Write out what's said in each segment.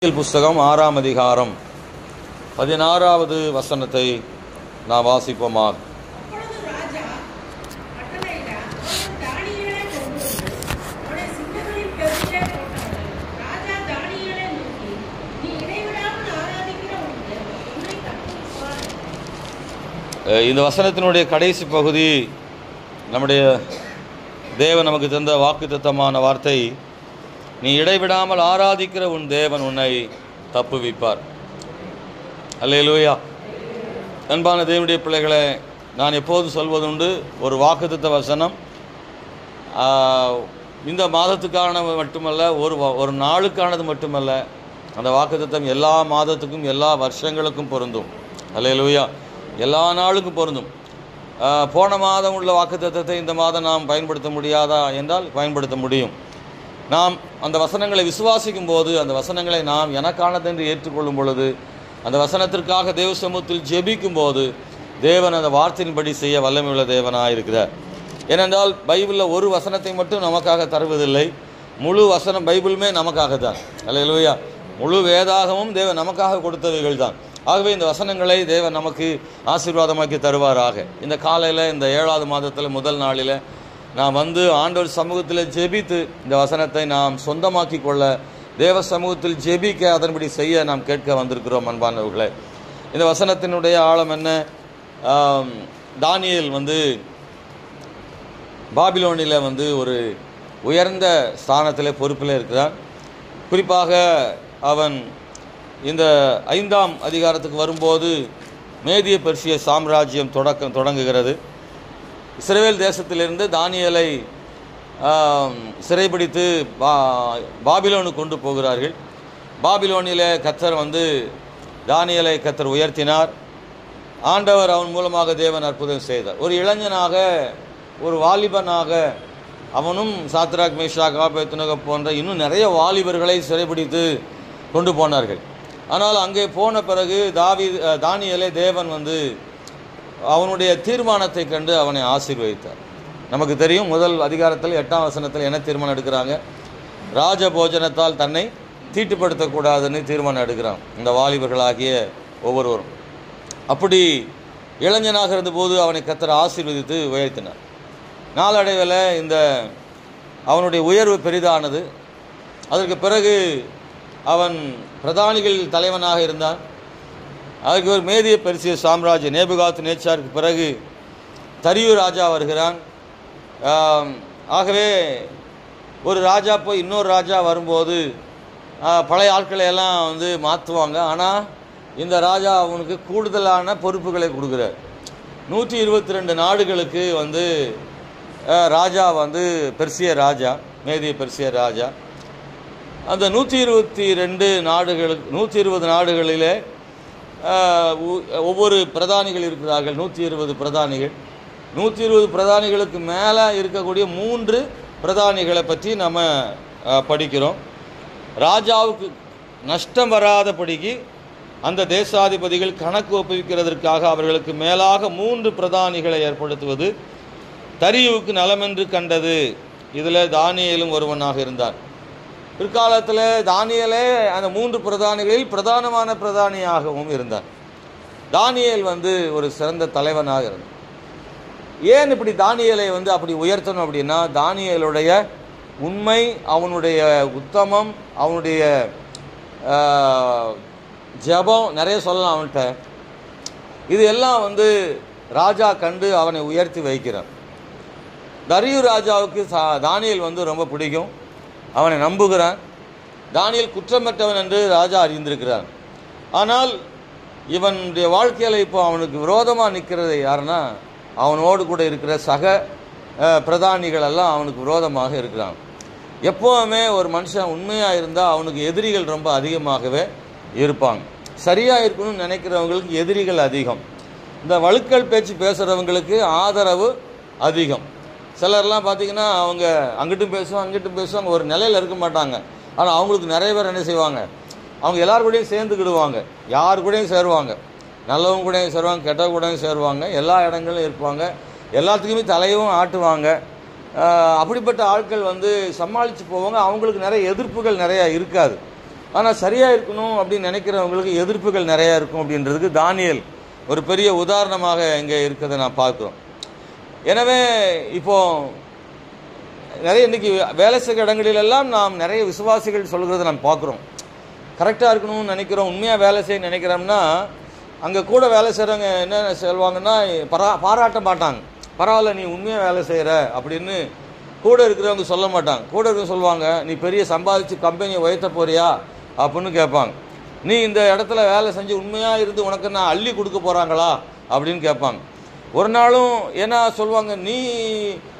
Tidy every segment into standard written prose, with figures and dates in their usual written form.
புஸ்தகம் 6ஆம் அதிகாரம் 16வது வசனத்தை நாம் வாசிப்போமாக. இந்த வசனத்தினுடைய கடைசி பகுதி நம்முடைய தேவன் நமக்கு தந்த வாக்குத்தத்தமான வார்த்தை, நீ இடைவிடாமல் ஆராதிக்கிற உன் தேவன் உன்னை தப்புவிப்பார். அல்லேலூயா. அன்பான தேவனுடைய பிள்ளைகளை, நான் எப்போதும் சொல்வதுண்டு, ஒரு வாக்குத்தத்த வசனம் இந்த மாதத்துக்கானது மட்டுமல்ல, ஒரு நாளுக்கானது மட்டுமல்ல, அந்த வாக்குத்தத்தம் எல்லா மாதத்துக்கும் எல்லா வருஷங்களுக்கும் பொருந்தும். அல்லேலூயா. எல்லா நாளுக்கும் பொருந்தும். போன மாதம் உள்ள வாக்குத்தத்தத்தை இந்த மாதம் நாம் பயன்படுத்த முடியாதா என்றால் பயன்படுத்த முடியும். நாம் அந்த வசனங்களை விசுவாசிக்கும் போது, அந்த வசனங்களை நாம் எனக்கானதென்று ஏற்றுக்கொள்ளும் பொழுது, அந்த வசனத்திற்காக தேவ சமூகத்தில் ஜெபிக்கும் போது, தேவன் அந்த வார்த்தையின்படி செய்ய வல்லமையுள்ள தேவனாக இருக்கிறார். ஏனென்றால் பைபிளில் ஒரு வசனத்தை மட்டும் நமக்காக தருவதில்லை, முழு வசனம் பைபிளுமே நமக்காக தான். அல்லேலூயா. முழு வேதாகமும் தேவன் நமக்காக கொடுத்தவைகள் தான். ஆகவே இந்த வசனங்களை தேவன் நமக்கு ஆசீர்வாதமாக்கி தருவாராக. இந்த காலையில், இந்த 7வது மாதத்தில் முதல் நாளில் நாம் வந்து ஆண்டவர் சமூகத்தில் ஜெபித்து இந்த வசனத்தை நாம் சொந்தமாக்கி கொள்ள, தேவ சமூகத்தில் ஜெபிக்க, அதன்படி செய்ய நாம் கேட்க வந்திருக்கிறோம். அன்பானவர்களே, இந்த வசனத்தினுடைய ஆழம் என்ன? தானியேல் வந்து பாபிலோனில் ஒரு உயர்ந்த ஸ்தானத்தில் பொறுப்பில் இருக்கிறான். குறிப்பாக அவன் இந்த 5ஆம் அதிகாரத்துக்கு வரும்போது மேதிய பெர்சிய சாம்ராஜ்யம் தொடங்குகிறது. இஸ்ரவேல் தேசத்திலிருந்து தானியேலை சிறைபிடித்து பாபிலோனுக்கு கொண்டு போகிறார்கள். பாபிலோனிலே கர்த்தர் தானியேலை கர்த்தர் உயர்த்தினார். ஆண்டவர் அவன் மூலமாக தேவன் அற்புதம் செய்தார். ஒரு இளைஞனாக, ஒரு வாலிபனாக, அவனும் சாத்ராக், மேஷாக், ஆபேத்நேகோ போன்ற இன்னும் நிறைய வாலிபர்களை சிறைபிடித்து கொண்டு போனார்கள். ஆனால் அங்கே போன பிறகு தானியேலை தேவன் அவனுடைய தீர்மானத்தை கண்டு அவனை ஆசீர்வதித்தார். நமக்கு தெரியும், முதல் அதிகாரத்தில் 8ஆம் வசனத்தில் என்ன தீர்மானம் எடுக்கிறாங்க? ராஜ போஜனத்தால் தன்னை தீட்டுப்படுத்தக்கூடாதுன்னு தீர்மானம் எடுக்கிறான் இந்த வாலிபர்களாகிய ஒவ்வொருவரும். அப்படி இளைஞனாக இருந்தபோது அவனை கர்த்தர் ஆசீர்வதித்து உயர்த்தினார். நாளடைவில் அவனுடைய உயர்வு பெரிதானது. அதற்கு பிறகு அவன் பிரதானிகள் தலைவனாக இருந்தான். அதுக்கு ஒரு மேதிய பெர்சிய சாம்ராஜ்யம், நேபுகாத் நேச்சாருக்கு பிறகு தரியு ராஜா வருகிறான். ஆகவே ஒரு ராஜா போய் இன்னொரு ராஜா வரும்போது பழைய ஆட்களை எல்லாம் மாற்றுவாங்க. ஆனால் இந்த ராஜா அவனுக்கு கூடுதலான பொறுப்புகளை கொடுக்குறார். 122 நாடுகளுக்கு ராஜா பெர்சிய ராஜா, மேதிய பெர்சிய ராஜா. அந்த 120 நாடுகளிலே ஒவ்வொரு பிரதானிகள் இருக்கிறார்கள். 120 பிரதானிகள். 120 பிரதானிகளுக்கு மேலே இருக்கக்கூடிய 3 பிரதானிகளை பற்றி நம்ம படிக்கிறோம். ராஜாவுக்கு நஷ்டம் வராதபடிக்கு அந்த தேசாதிபதிகள் கணக்கு ஒப்புவிக்கிறதற்காக அவர்களுக்கு மேலாக 3 பிரதானிகளை ஏற்படுத்துவது தரியுவுக்கு நலமென்று கண்டது. இதில் தானியேலும் ஒருவனாக இருந்தார். பிற்காலத்தில் தானியேலே அந்த 3 பிரதானிகளில் பிரதானமான பிரதானியாகவும் இருந்தார். தானியேல் ஒரு சிறந்த தலைவனாக இருந்தார். ஏன் இப்படி தானியேலை அப்படி உயர்த்தணும் அப்படின்னா, தானியேலுடைய உண்மை, அவனுடைய உத்தமம், அவனுடைய ஜெபம், நிறைய சொல்லலாம் அவன்கிட்ட. இது எல்லாம் ராஜா கண்டு அவனை உயர்த்தி வைக்கிறான். தரியு ராஜாவுக்கு தானியேல் ரொம்ப பிடிக்கும். அவனை நம்புகிறான். தானியேல் குற்றமற்றவன் என்று ராஜா அறிந்திருக்கிறான். ஆனால் இவனுடைய வாழ்க்கையில் இப்போ அவனுக்கு விரோதமாக நிற்கிறது யாருன்னா, அவனோடு கூட இருக்கிற சக பிரதானிகள் எல்லாம் அவனுக்கு விரோதமாக இருக்கிறான். எப்போவுமே ஒரு மனுஷன் உண்மையாக இருந்தால் அவனுக்கு எதிரிகள் ரொம்ப அதிகமாகவே இருப்பாங்க. சரியாக இருக்கணும்னு நினைக்கிறவங்களுக்கு எதிரிகள் அதிகம். இந்த வழுக்கல் பேச்சு பேசுகிறவங்களுக்கு ஆதரவு அதிகம். சிலர்லாம் பார்த்திங்கன்னா அவங்க அங்கிட்டும் பேசுவாங்க, ஒரு நிலையில் இருக்க மாட்டாங்க. ஆனால் அவங்களுக்கு நிறைய பேர் என்ன செய்வாங்க, அவங்க எல்லாரு கூடயும் சேர்ந்துக்கிடுவாங்க, யார் கூடயும் சேருவாங்க, நல்லவங்க கூடயும் சேருவாங்க, கெட்டவங்க கூடயும் சேருவாங்க, எல்லா இடங்களும் இருப்பாங்க, எல்லாத்துக்குமே தலையும் ஆட்டுவாங்க. அப்படிப்பட்ட ஆட்கள் சமாளித்து போவாங்க. அவங்களுக்கு நிறைய எதிர்ப்புகள் நிறையா இருக்காது. ஆனால் சரியாக இருக்கணும் அப்படின்னு நினைக்கிறவங்களுக்கு எதிர்ப்புகள் நிறையா இருக்கும் அப்படின்றதுக்கு தானியேல் ஒரு பெரிய உதாரணமாக இங்கே இருக்கிறத நான் பார்க்குறோம். எனவே இப்போது நிறைய இன்றைக்கி வேலை செய்கிற இடங்களிலெல்லாம் நாம் நிறைய விசுவாசிகள் சொல்கிறத நாம் பார்க்குறோம். கரெக்டாக இருக்கணும்னு நினைக்கிறோம், உண்மையாக வேலை செய்ய நினைக்கிறோம்னா அங்கே கூட வேலை செய்கிறவங்க என்ன சொல்லுவாங்கன்னா பாராட்ட மாட்டாங்க. பரவாயில்ல நீ உண்மையாக வேலை செய்கிற அப்படின்னு கூட இருக்கிறவங்க சொல்ல மாட்டாங்க. கூட இருக்கிறவங்க சொல்லுவாங்க நீ பெரிய சம்பாதிச்சு கம்பெனியை உயர்த்த போறியா அப்படின்னு கேட்பாங்க. நீ இந்த இடத்துல வேலை செஞ்சு உண்மையாக இருந்து உனக்கு நான் அள்ளி கொடுக்க போகிறாங்களா அப்படின்னு கேட்பாங்க. ஒரு நாளும் ஏன்னா சொல்லுவாங்க நீ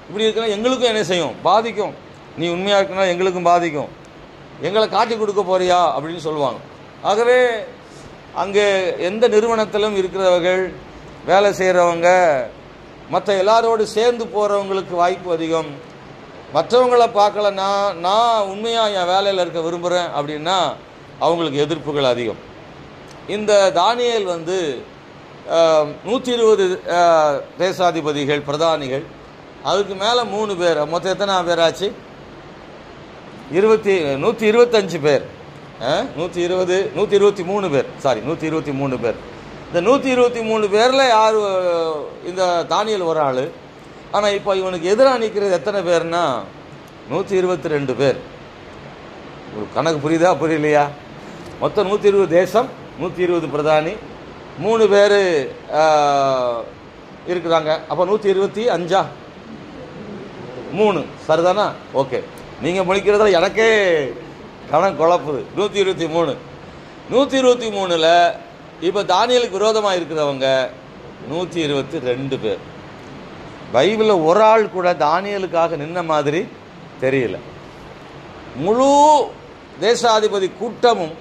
இப்படி இருக்குன்னா எங்களுக்கும் என்ன செய்யும், பாதிக்கும். நீ உண்மையாக இருக்குன்னா எங்களுக்கும் பாதிக்கும், எங்களை காட்டி கொடுக்க போறியா அப்படின்னு சொல்லுவாங்க. ஆகவே அங்கே எந்த நிறுவனத்திலும் இருக்கிறவர்கள் வேலை செய்கிறவங்க மற்ற எல்லாரோடு சேர்ந்து போகிறவங்களுக்கு வாய்ப்பு அதிகம். மற்றவங்களை பார்க்கலன்னா நான் உண்மையாக என் வேலையில் இருக்க விரும்புகிறேன் அப்படின்னா அவங்களுக்கு எதிர்ப்புகள் அதிகம். இந்த தானியேல் 120 தேசாதிபதிகள் பிரதானிகள், அதுக்கு மேலே 3 பேர், மொத்தம் எத்தனை பேர் ஆச்சு? 125 பேர், 123 பேர், சாரி 123 பேர். இந்த 123 பேரில் யார் இந்த தானியேல் ஒரு ஆள். ஆனால் இப்போ இவனுக்கு எதிராக நிற்கிறது எத்தனை பேர்னா 122 பேர். ஒரு கணக்கு புரியுதா புரியலையா? மொத்தம் 120 தேசம், 120 பிரதானி, 3 பேர் இருக்கிறாங்க. அப்போ 125 3 சரிதானா? ஓகே, நீங்கள் முடிக்கிறதுல எனக்கே கணக்கு குழப்புது. 123 123ல் இப்போ தானியேலுக்கு விரோதமாக இருக்கிறவங்க 122 பேர். பைபிளில் ஒரு ஆள் கூட தானியேலுக்காக நின்ன மாதிரி தெரியல. முழு தேசாதிபதி கூட்டமும்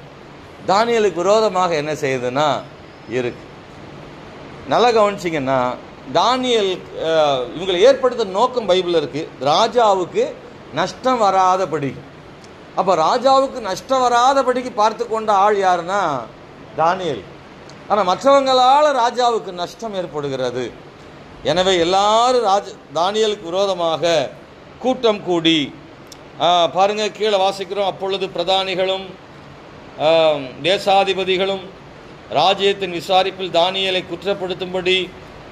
தானியேலுக்கு விரோதமாக என்ன செய்யுதுன்னா இருக்கு. நல்லா கவனிச்சிங்கன்னா தானியேல் இவங்களை ஏற்படுத்த நோக்கம் பைபிளில் இருக்குது, ராஜாவுக்கு நஷ்டம் வராதபடி. அப்போ ராஜாவுக்கு நஷ்டம் வராதபடிக்கு பார்த்து கொண்ட ஆள் யாருன்னா தானியேல். ஆனால் மற்றவங்களால் ராஜாவுக்கு நஷ்டம் ஏற்படுகிறது. எனவே எல்லாரும் தானியேலுக்கு விரோதமாக கூட்டம் கூடி பாருங்க, கீழே வாசிக்கிறோம். அப்பொழுது பிரதானிகளும் தேசாதிபதிகளும் ராஜ்யத்தின் விசாரிப்பில் தானியேலை குற்றப்படுத்தும்படி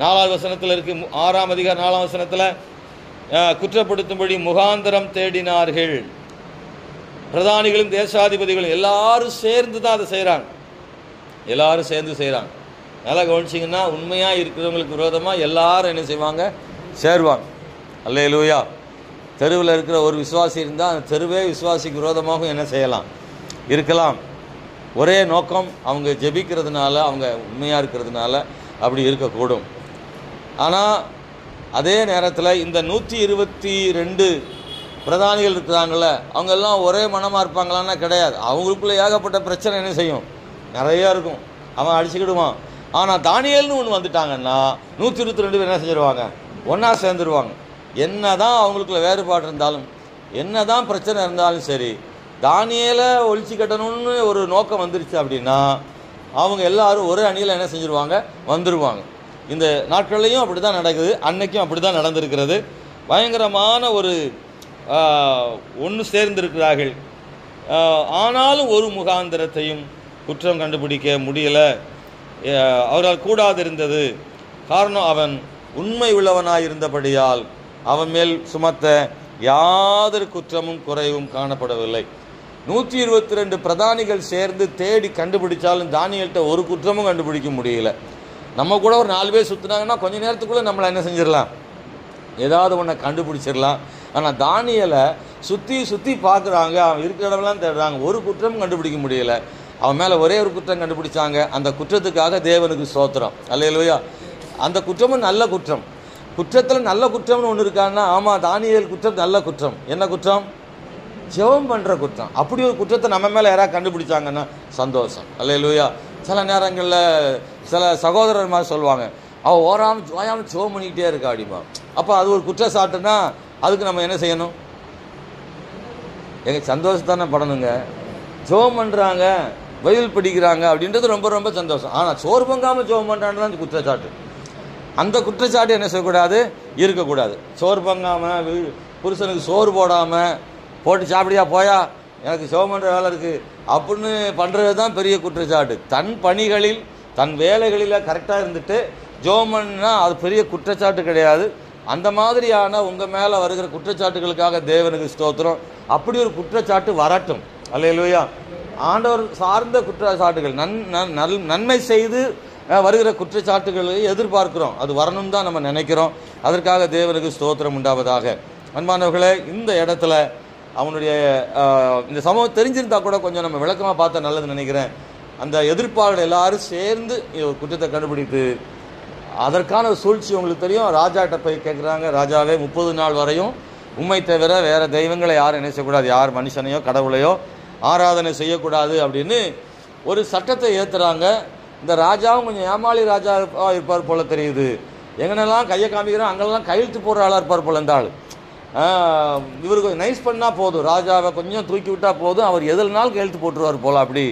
4வது வசனத்தில் இருக்கு, 6ஆம் அதிகாரம் 4ஆம் வசனத்தில் குற்றப்படுத்தும்படி முகாந்தரம் தேடினார்கள். பிரதானிகளும் தேசாதிபதிகளும் எல்லாரும் சேர்ந்து தான் அதை செய்கிறாங்க. எல்லாரும் சேர்ந்து செய்கிறாங்க. நல்லா கவனிச்சிங்கன்னா உண்மையாக இருக்கிறவங்களுக்கு விரோதமாக எல்லாரும் என்ன செய்வாங்க, சேருவாங்க. அல்லேலூயா. தெருவில் இருக்கிற ஒரு விசுவாசி இருந்தால் அந்த தெருவே விசுவாசிக்கு விரோதமாகவும் என்ன செய்யலாம், இருக்கலாம். ஒரே நோக்கம், அவங்க ஜெபிக்கிறதுனால, அவங்க உண்மையாக இருக்கிறதுனால அப்படி இருக்கக்கூடும். ஆனால் அதே நேரத்தில் இந்த 122 பிரதானிகள் இருக்கிறாங்கள, அவங்கெல்லாம் ஒரே மனமாக இருப்பாங்களான்னா கிடையாது. அவங்களுக்குள்ளே ஏகப்பட்ட பிரச்சனை என்ன செய்யும், நிறையா இருக்கும். அவன் அடிச்சுக்கிடுவான். ஆனால் தானியேல்னு ஒன்று வந்துட்டாங்கன்னா 122 பேர் என்ன செஞ்சிருவாங்க, ஒன்றா சேர்ந்துருவாங்க. என்ன தான் அவங்களுக்குள்ள வேறுபாடு இருந்தாலும், என்ன தான் பிரச்சனை இருந்தாலும் சரி, தானியேலை ஒழிச்சு கட்டணும்னு ஒரு நோக்கம் வந்துருச்சு அப்படின்னா அவங்க எல்லாரும் ஒரே அணியில் என்ன செஞ்சுருவாங்க, வந்துடுவாங்க. இந்த நாட்கள்லையும் அப்படி தான் நடக்குது, அன்னைக்கும் அப்படி தான் நடந்திருக்கிறது. பயங்கரமான ஒரு ஒன்று சேர்ந்திருக்கிறார்கள். ஆனாலும் ஒரு முகாந்திரத்தையும் குற்றம் கண்டுபிடிக்க முடியலை, அவரால் கூடாது இருந்தது. காரணம், அவன் உண்மை உள்ளவனாயிருந்தபடியால் அவன் மேல் சுமத்த யாதொரு குற்றமும் குறைவும் காணப்படவில்லை. 122 பிரதானிகள் சேர்ந்து தேடி கண்டுபிடிச்சாலும் தானியேல்கிட்ட ஒரு குற்றமும் கண்டுபிடிக்க முடியல. நம்ம கூட ஒரு 4 பேர் சுற்றினாங்கன்னா கொஞ்ச நேரத்துக்குள்ளே நம்மளை என்ன செஞ்சிடலாம், ஏதாவது ஒன்றை கண்டுபிடிச்சிடலாம். ஆனால் தானியேலை சுற்றி பார்க்குறாங்க, அவன் இருக்கிற இடமெல்லாம் தேடுறாங்க, ஒரு குற்றமும் கண்டுபிடிக்க முடியலை. அவன் மேலே ஒரே ஒரு குற்றம் கண்டுபிடிச்சாங்க. அந்த குற்றத்துக்காக தேவனுக்கு ஸ்தோத்திரம். அல்லேலூயா. அந்த குற்றமும் நல்ல குற்றம். குற்றத்தில் நல்ல குற்றம்னு ஒன்று இருக்கான்னா, ஆமாம், தானியேல் குற்றம் நல்ல குற்றம். என்ன குற்றம்? ஜெபம் பண்ணுற குற்றம். அப்படி ஒரு குற்றத்தை நம்ம மேலே யாராவது கண்டுபிடிச்சாங்கன்னா சந்தோஷம். அல்லேலூயா. சில நேரங்களில் சில சகோதரர் மாதிரி சொல்லுவாங்க, அவள் ஓயாமல் ஜெபம் பண்ணிக்கிட்டே இருக்கா அப்படிமா. அப்போ அது ஒரு குற்றச்சாட்டுன்னா அதுக்கு நம்ம என்ன செய்யணும், எங்கள் சந்தோஷத்தானே படணுங்க. ஜெபம் பண்ணுறாங்க, பைபிள் படிக்கிறாங்க அப்படின்றது ரொம்ப ரொம்ப சந்தோஷம். ஆனால் சோறு பொங்காமல் ஜெபம் பண்ணுறான்னு தான் குற்றச்சாட்டு. அந்த குற்றச்சாட்டு என்ன செய்யக்கூடாது, இருக்கக்கூடாது. சோறு பொங்காமல், புருஷனுக்கு சோறு போடாமல், போட்டு சாப்பிடியா போயா எனக்கு ஜெபம் பண்ணுற வேலை இருக்குது அப்படின்னு பண்ணுறது தான் பெரிய குற்றச்சாட்டு. தன் பணிகளில் தன் வேலைகளில் கரெக்டாக இருந்துட்டு ஜெபம் பண்ணா அது பெரிய குற்றச்சாட்டு கிடையாது. அந்த மாதிரியான உங்கள் மேலே வருகிற குற்றச்சாட்டுகளுக்காக தேவனுக்கு ஸ்தோத்திரம். அப்படி ஒரு குற்றச்சாட்டு வரட்டும். அல்லேலூயா. ஆண்டவர் சார்ந்த குற்றச்சாட்டுகள் நன்மை செய்து வருகிற குற்றச்சாட்டுகளை எதிர்பார்க்கிறோம். அது வரணும் தான் நம்ம நினைக்கிறோம். அதற்காக தேவனுக்கு ஸ்தோத்திரம் உண்டாவதாக. அன்பானவர்களே, இந்த இடத்துல அவனுடைய இந்த சம்பவம் தெரிஞ்சிருந்தா கூட கொஞ்சம் நம்ம விளக்கமாக பார்த்தா நல்லதுன்னு நினைக்கிறேன். அந்த எதிர்ப்பாளர்கள் எல்லாரும் சேர்ந்து ஒரு குற்றத்தை கண்டுபிடித்து அதற்கான ஒரு சூழ்ச்சி உங்களுக்கு தெரியும். ராஜாட்ட போய் கேட்குறாங்க, ராஜாவே 30 நாள் வரையும் உண்மை தவிர வேறு தெய்வங்களை யாரும் என்ன செய்யக்கூடாது, யார் மனுஷனையோ கடவுளையோ ஆராதனை செய்யக்கூடாது அப்படின்னு ஒரு சட்டத்தை ஏற்றுறாங்க. இந்த ராஜாவும் கொஞ்சம் ஏமாளி ராஜா இருப்பார் போல தெரியுது. எங்கனெல்லாம் கையை காமிக்கிறோம் அங்கெல்லாம் கையெழுத்து போடுற ஆளாக இருப்பார் போல. இந்த ஆள் இவருக்கு நைஸ் பண்ணால் போதும், ராஜாவை கொஞ்சம் தூக்கி விட்டால் போதும், அவர் எதுனாலும் கையெழுத்து போட்டுருவார் போல. அப்படி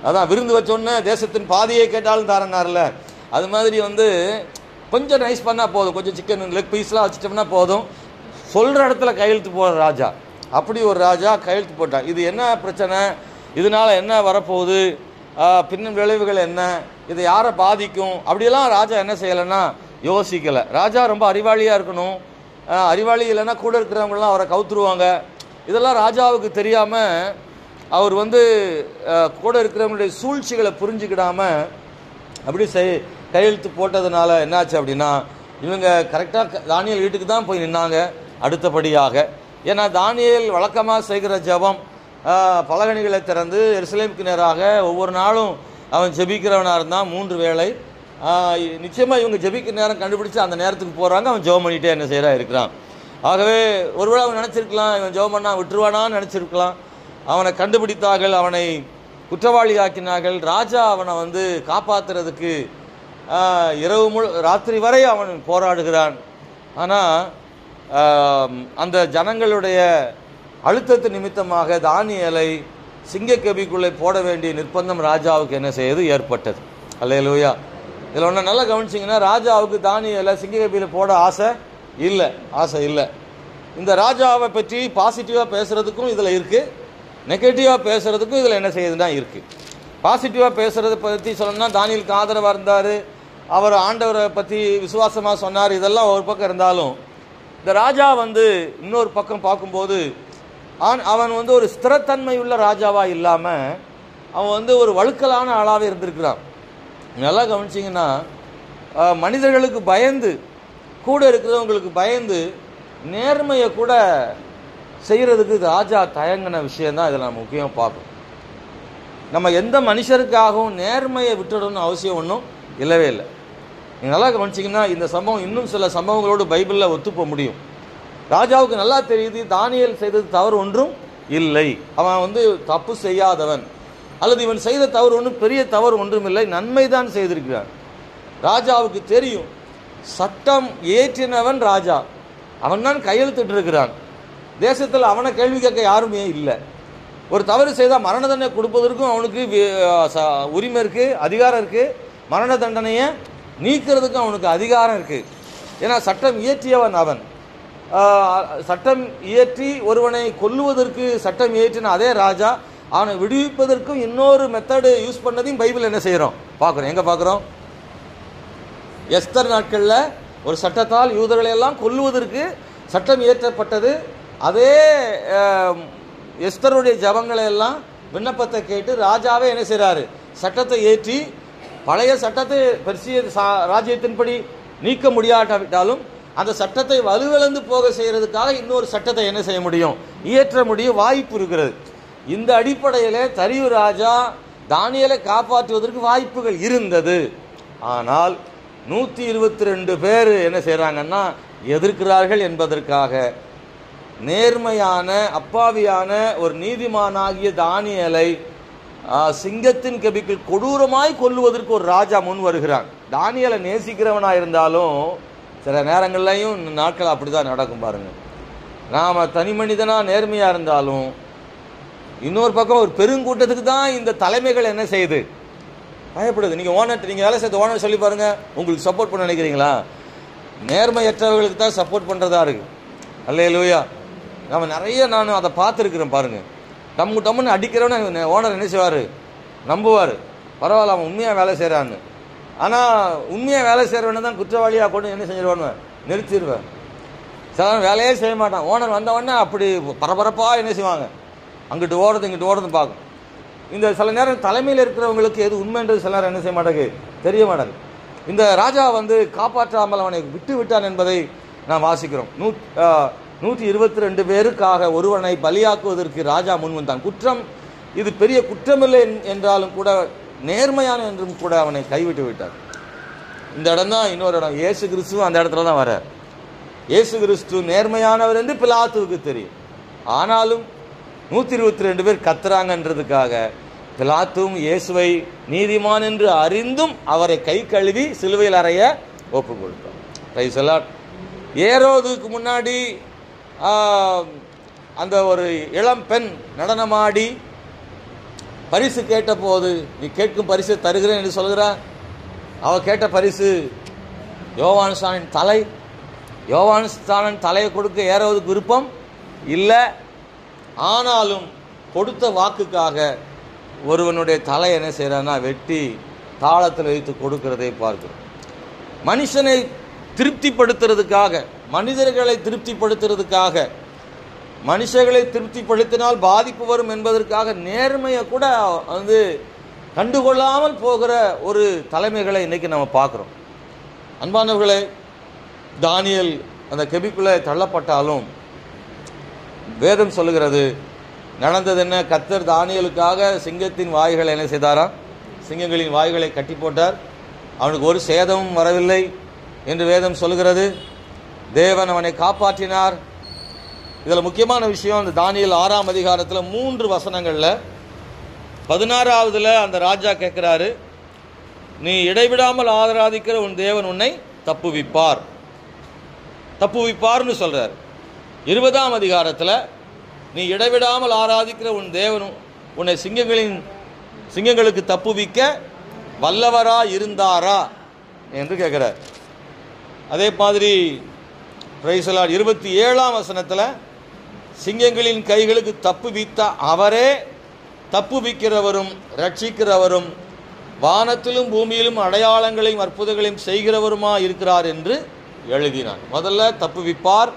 அதான் விருந்து வச்சோன்னே தேசத்தின் பாதியை கேட்டாலும் தாரனார்ல, அது மாதிரி கொஞ்சம் நைஸ் பண்ணால் போதும், கொஞ்சம் சிக்கன் லெக் பீஸ்லாம் வச்சுட்டோம்னா போதும், சொல்கிற இடத்துல கையெழுத்து போடுற ராஜா. அப்படி ஒரு ராஜா கையெழுத்து போட்டான். இது என்ன பிரச்சனை, இதனால் என்ன வரப்போகுது, பின்ன விளைவுகள் என்ன, இதை யாரை பாதிக்கும், அப்படியெல்லாம் ராஜா என்ன செய்யலைன்னா யோசிக்கலை. ராஜா ரொம்ப அறிவாளியாக இருக்கணும். அறிவாளி இல்லைன்னா கூட இருக்கிறவங்களாம் அவரை கவுத்துருவாங்க. இதெல்லாம் ராஜாவுக்கு தெரியாமல் அவர் கூட இருக்கிறவங்களுடைய சூழ்ச்சிகளை புரிஞ்சுக்கிடாமல் அப்படி கையெழுத்து போட்டதுனால என்னாச்சு அப்படின்னா, இவங்க கரெக்டாக தானியேல் வீட்டுக்கு தான் போய் நின்னாங்க அடுத்தபடியாக. ஏன்னா தானியேல் வழக்கமாக செய்கிற ஜெபம் பலகணிகளை திறந்து எருசலேமுக்கு நேராக ஒவ்வொரு நாளும் அவன் ஜெபிக்கிறவனாக இருந்தான் 3 வேளை. நிச்சயமாக இவங்க ஜெபிக்கிற நேரம் கண்டுபிடிச்சு அந்த நேரத்துக்கு போகிறாங்க, அவன் ஜெபம் பண்ணிகிட்டே என்ன செய்கிறா இருக்கிறான். ஆகவே ஒருவேளை அவன் நினச்சிருக்கலாம் இவன் ஜெபம் பண்ணா விட்டுருவானான்னு நினச்சிருக்கலாம். அவனை கண்டுபிடித்தார்கள், அவனை குற்றவாளி ஆக்கினார்கள். ராஜா அவனை காப்பாற்றுறதுக்கு ராத்திரி வரை அவன் போராடுகிறான். ஆனால் அந்த ஜனங்களுடைய அழுத்தத்து நிமித்தமாக தானியேலை சிங்கக்கபிக்குள்ளே போட வேண்டிய நிர்பந்தம் ராஜாவுக்கு என்ன செய்யுது ஏற்பட்டது. அல்லேலூயா. இதில் ஒன்று நல்லா கவனிச்சிங்கன்னா, ராஜாவுக்கு தானியேலை சிங்கக்கபியில் போட ஆசை இல்லை. இந்த ராஜாவை பற்றி பாசிட்டிவாக பேசுகிறதுக்கும் இதில் இருக்குது, நெகட்டிவாக பேசுகிறதுக்கும் இதில் என்ன செய்யுதுன்னா இருக்குது. பாசிட்டிவாக பேசுகிறத பற்றி சொல்லணும்னா தானியேலுக்கு ஆதரவாக இருந்தார், அவர் ஆண்டவரை பற்றி விசுவாசமாக சொன்னார், இதெல்லாம் ஒரு பக்கம் இருந்தாலும் இந்த ராஜா இன்னொரு பக்கம் பார்க்கும்போது அவன் ஒரு ஸ்திரத்தன்மை உள்ள ராஜாவாக இல்லாமல் அவன் ஒரு வழுக்கலான ஆளாகவே இருந்திருக்கிறான். நல்லா கவனிச்சிங்கன்னா, மனிதர்களுக்கு பயந்து, கூட இருக்கிறவங்களுக்கு பயந்து நேர்மையை கூட செய்கிறதுக்கு ராஜா தயங்கின விஷயந்தான் இதில் நம்ம முக்கியமாக பார்க்கணும். நம்ம எந்த மனுஷருக்காகவும் நேர்மையை விட்டுடணும்னு அவசியம் ஒன்றும் இல்லவே இல்லை. நீங்கள் நல்லா கவனிச்சிங்கன்னா, இந்த சம்பவம் இன்னும் சில சம்பவங்களோடு பைபிளில் ஒத்துப்போக முடியும். ராஜாவுக்கு நல்லா தெரியுது தானியேல் செய்தது தவறு ஒன்றும் இல்லை, அவன் தப்பு செய்யாதவன், அல்லது இவன் செய்த தவறு ஒன்றும் பெரிய தவறு ஒன்றும் இல்லை, நன்மை தான் செய்திருக்கிறான். ராஜாவுக்கு தெரியும், சட்டம் ஏற்றினவன் ராஜா, அவன் தான் கையெழுத்திட்டு இருக்கிறான். தேசத்தில் அவனை கேள்வி கேட்க யாருமே இல்லை. ஒரு தவறு செய்தால் மரண தண்டனை கொடுப்பதற்கும் அவனுக்கு உரிமை இருக்குது, அதிகாரம் இருக்குது. மரண தண்டனையை நீக்கிறதுக்கும் அவனுக்கு அதிகாரம் இருக்குது. ஏன்னா சட்டம் இயற்றியவன் அவன். சட்டம் இயற்றி ஒருவனை கொல்லுவதற்கு சட்டம் இயற்றின அதே ராஜா அவனை விடுவிப்பதற்கும் இன்னொரு மெத்தடு யூஸ் பண்ணதையும் பைபிள் என்ன செய்கிறோம் பார்க்குறோம். எங்கே பார்க்குறோம்? எஸ்தர் நாட்களில் ஒரு சட்டத்தால் யூதர்களை எல்லாம் கொல்லுவதற்கு சட்டம் இயற்றப்பட்டது. அதே எஸ்தருடைய ஜபங்களை எல்லாம் விண்ணப்பத்தை கேட்டு ராஜாவே என்ன செய்கிறாரு, சட்டத்தை ஏற்றி பழைய சட்டத்தை பெர்சிய ராஜ்யத்தின்படி நீக்க முடியாட்டாவிட்டாலும் அந்த சட்டத்தை வலுவிழந்து போக செய்கிறதுக்காக இன்னொரு சட்டத்தை என்ன செய்ய முடியும், இயற்ற முடியும், வாய்ப்பு இருக்கிறது. இந்த அடிப்படையில் தரியு ராஜா தானியேலை காப்பாற்றுவதற்கு வாய்ப்புகள் இருந்தது. ஆனால் 122 பேர் என்ன செய்கிறாங்கன்னா எதிர்க்கிறார்கள் என்பதற்காக நேர்மையான அப்பாவியான ஒரு நீதிமானாகிய தானியேலை சிங்கத்தின் கபிக்குள் கொடூரமாய் கொல்லுவதற்கு ஒரு ராஜா முன் வருகிறான். தானியேலை நேசிக்கிறவனாக இருந்தாலும் சில நேரங்கள்லையும் நாட்கள் அப்படி தான் நடக்கும் பாருங்கள். நாம் தனி மனிதனாக நேர்மையாக இருந்தாலும் இன்னொரு பக்கம் ஒரு பெருங்கூட்டத்துக்கு தான் இந்த தலைமைகள் என்ன செய்யுது, பயப்படுது. நீங்கள் ஓனர், நீங்கள் வேலை செய்த ஓனர் சொல்லி பாருங்கள், உங்களுக்கு சப்போர்ட் பண்ண நினைக்கிறீங்களா? நேர்மையற்றவர்களுக்கு தான் சப்போர்ட் பண்ணுறதா இருக்குது. அல்லேலூயா. நம்ம நிறைய நான் அதை பார்த்துருக்குறேன் பாருங்கள். டம்முன்னு அடிக்கிறவன ஓனர் என்ன செய்வார்? நம்புவார், பரவாயில்ல அவன் உண்மையாக வேலை செய்கிறான்னு. ஆனால் உண்மையாக வேலை செய்கிறவன தான் குற்றவாளியாக கொண்டு என்ன செஞ்சிருவானுவேன்? நிறுத்திடுவேன். சில வேலையே செய்ய மாட்டான். ஓனர் வந்தவொடனே அப்படி பரபரப்பாக என்ன செய்வாங்க? அங்கிட்டு ஓடுறது இங்கிட்டு ஓடுறது பார்க்கும். இந்த சில நேரம் தலைமையில் இருக்கிறவங்களுக்கு எது உண்மைன்றது சில நேரம் என்ன செய்ய மாட்டாங்க, தெரிய மாட்டாங்க. இந்த ராஜா காப்பாற்றாமல் அவனை விட்டு விட்டான் என்பதை நாம் வாசிக்கிறோம். 122 பேருக்காக ஒருவனை பலியாக்குவதற்கு ராஜா முன் வந்தான். குற்றம் இது பெரிய குற்றமில்லை என்றாலும் கூட நேர்மையான என்றும் கூட அவனை கைவிட்டு விட்டார். இந்த இடம் தான் இன்னொரு இடம். இயேசு கிறிஸ்துவும் அந்த இடத்துல தான் வர்றார். இயேசு கிறிஸ்து நேர்மையானவர் என்று பிலாத்துவுக்கு தெரியும். ஆனாலும் 122 பேர் கத்துறாங்கன்றதுக்காக பிலாத்துவும் இயேசுவை நீதிமான் என்று அறிந்தும் அவரை கை கழுவி சிலுவையில் அறைய ஒப்பு கொடுத்தார். Price the Lord. ஏரோதுக்கு முன்னாடி அந்த ஒரு இளம் பெண் நடனமாடி பரிசு கேட்ட போது, நீ கேட்கும் பரிசு தருகிறேன் என்று சொல்கிறார். அவள் கேட்ட பரிசு யோவான் ஸ்நானன் தலை. யோவான் ஸ்நானன் தலையை கொடுக்க ஏரோதுக்கு விருப்பம் இல்லை. ஆனாலும் கொடுத்த வாக்குக்காக ஒருவனுடைய தலை என்ன செய்யறான்னா வெட்டி தாளத்தில் வைத்து கொடுக்கிறதை பார்க்கிறோம். மனுஷனை திருப்திப்படுத்துறதுக்காக, மனிதர்களை திருப்திப்படுத்துறதுக்காக, மனுஷர்களை திருப்திப்படுத்தினால் பாதிப்பு வரும் என்பதற்காக நேர்மையை கூட கண்டுகொள்ளாமல் போகிற ஒரு தலைமைகளை இன்னைக்கு நம்ம பார்க்குறோம். அன்பானவர்களே, தானியேல் அந்த கெபிக்குள்ளே தள்ளப்பட்டாலும் வேதம் சொல்லுகிறது நடந்தது என்ன? கர்த்தர் தானியேலுக்காக சிங்கத்தின் வாய்களை என்ன செய்தாராம்? சிங்கங்களின் வாய்களை கட்டி போட்டார். அவனுக்கு ஒரு சேதமும் வரவில்லை என்று வேதம் சொல்லுகிறது. தேவன் அவனை காப்பாற்றினார். இதில் முக்கியமான விஷயம், அந்த தானியேல் 6ஆம் அதிகாரத்தில் 3 வசனங்களில் 16ஆவதுல அந்த ராஜா கேட்கிறாரு, நீ இடைவிடாமல் ஆராதிக்கிற உன் தேவன் உன்னை தப்புவிப்பார். தப்புவிப்பார்னு சொல்றார். 20ஆம் அதிகாரத்தில் நீ இடைவிடாமல் ஆராதிக்கிற உன் தேவன் உன்னை சிங்கங்களுக்கு தப்புவிக்க வல்லவரா இருந்தாரா என்று கேட்கிறார். அதே மாதிரி பிரைஸ் தி லார்ட் 27ஆம் வசனத்தில் சிங்கங்களின் கைகளுக்கு தப்புவித்த அவரே தப்புவிக்கிறவரும் ரட்சிக்கிறவரும் வானத்திலும் பூமியிலும் அடையாளங்களையும் அற்புதங்களையும் செய்கிறவருமா இருக்கிறார் என்று எழுதினார். முதல்ல தப்புவிப்பார்,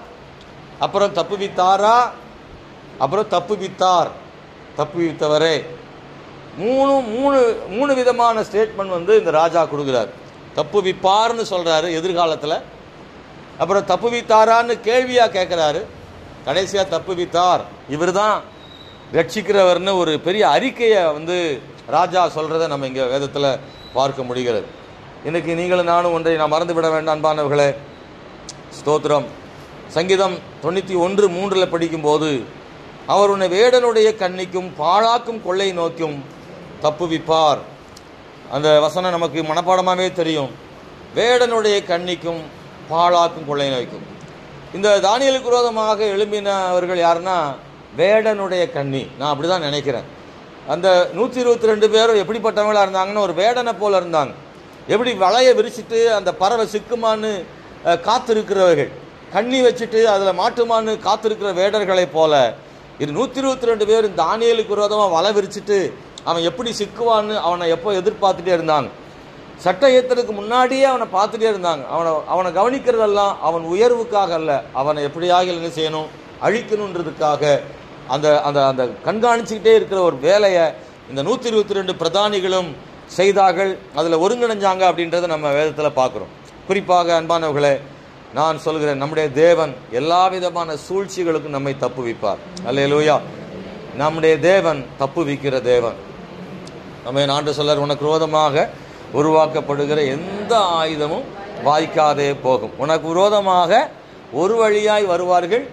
அப்புறம் தப்புவித்தாரா, அப்புறம் தப்புவித்தார், தப்புவித்தவரே. மூணு விதமான ஸ்டேட்மெண்ட் இந்த ராஜா கொடுக்குறார். தப்புவிப்பார்னு சொல்றாரு எதிர்காலத்தில், அப்புறம் தப்புவித்தாரான்னு கேள்வியா கேட்கிறாரு, கடைசியா தப்புவித்தார், இவர் தான் ரட்சிக்கிறவர்னு ஒரு பெரிய அறிக்கையை ராஜா சொல்றதை நம்ம இங்கே வேதத்தில் பார்க்க முடிகிறது. இன்னைக்கு நீங்களும் நானும் ஒன்றை நான் மறந்துவிட வேண்டாம் அன்பானவர்களே. ஸ்தோத்திரம். சங்கீதம் 91:3 படிக்கும்போது, அவர் உன்னை வேடனுடைய கண்ணிக்கும் பாழாக்கும் கொள்ளை நோக்கும் தப்புவிப்பார். அந்த வசனம் நமக்கு மனப்பாடமாகவே தெரியும். வேடனுடைய கண்ணிக்கும் பாழாக்கும் கொள்ளை நோய்க்கும். இந்த தானியேலுக்கு விரோதமாக எழும்பினவர்கள் யாருன்னா வேடனுடைய கண்ணி. நான் அப்படி தான் நினைக்கிறேன். அந்த 122 பேரும் எப்படிப்பட்டவங்களாக இருந்தாங்கன்னு ஒரு வேடனை போல இருந்தாங்க. எப்படி வலையை விரிச்சிட்டு அந்த பறவை சிக்குமான்னு காத்திருக்கிறவர்கள், கண்ணி வச்சுட்டு அதில் மாட்டுமான்னு காத்திருக்கிற வேடர்களை போல இது 122 பேர் தானியேலுக்கு விரோதமாக வலை விரிச்சிட்டு அவன் எப்படி சிக்குவான்னு அவனை எப்போ எதிர்பார்த்துட்டே இருந்தாங்க. சட்ட ஏற்றதுக்கு முன்னாடியே அவனை பார்த்துட்டே இருந்தாங்க. அவனை கவனிக்கிறதெல்லாம் அவன் உயர்வுக்காக அல்ல, அவனை எப்படியாக என்ன செய்யணும், அழிக்கணுன்றதுக்காக அந்த அந்த அந்த கண்காணிச்சுக்கிட்டே இருக்கிற ஒரு வேலையை இந்த 122 பிரதானிகளும் செய்தார்கள். அதில் ஒருங்கிணைஞ்சாங்க அப்படின்றத நம்ம வேதத்தில் பார்க்குறோம். குறிப்பாக அன்பானவர்களே, நான் சொல்கிறேன், நம்முடைய தேவன் எல்லா விதமான சூழ்ச்சிகளுக்கும் நம்மை தப்புவிப்பார். அல்லேலூயா. நம்முடைய தேவன் தப்புவிக்கிற தேவன். நம்ம ஆண்டு சொல்லர், உனக்கு விரோதமாக உருவாக்கப்படுகிற எந்த ஆயுதமும் வாய்க்காதே போகும். உனக்கு விரோதமாக ஒரு வழியாய் வருவார்கள்,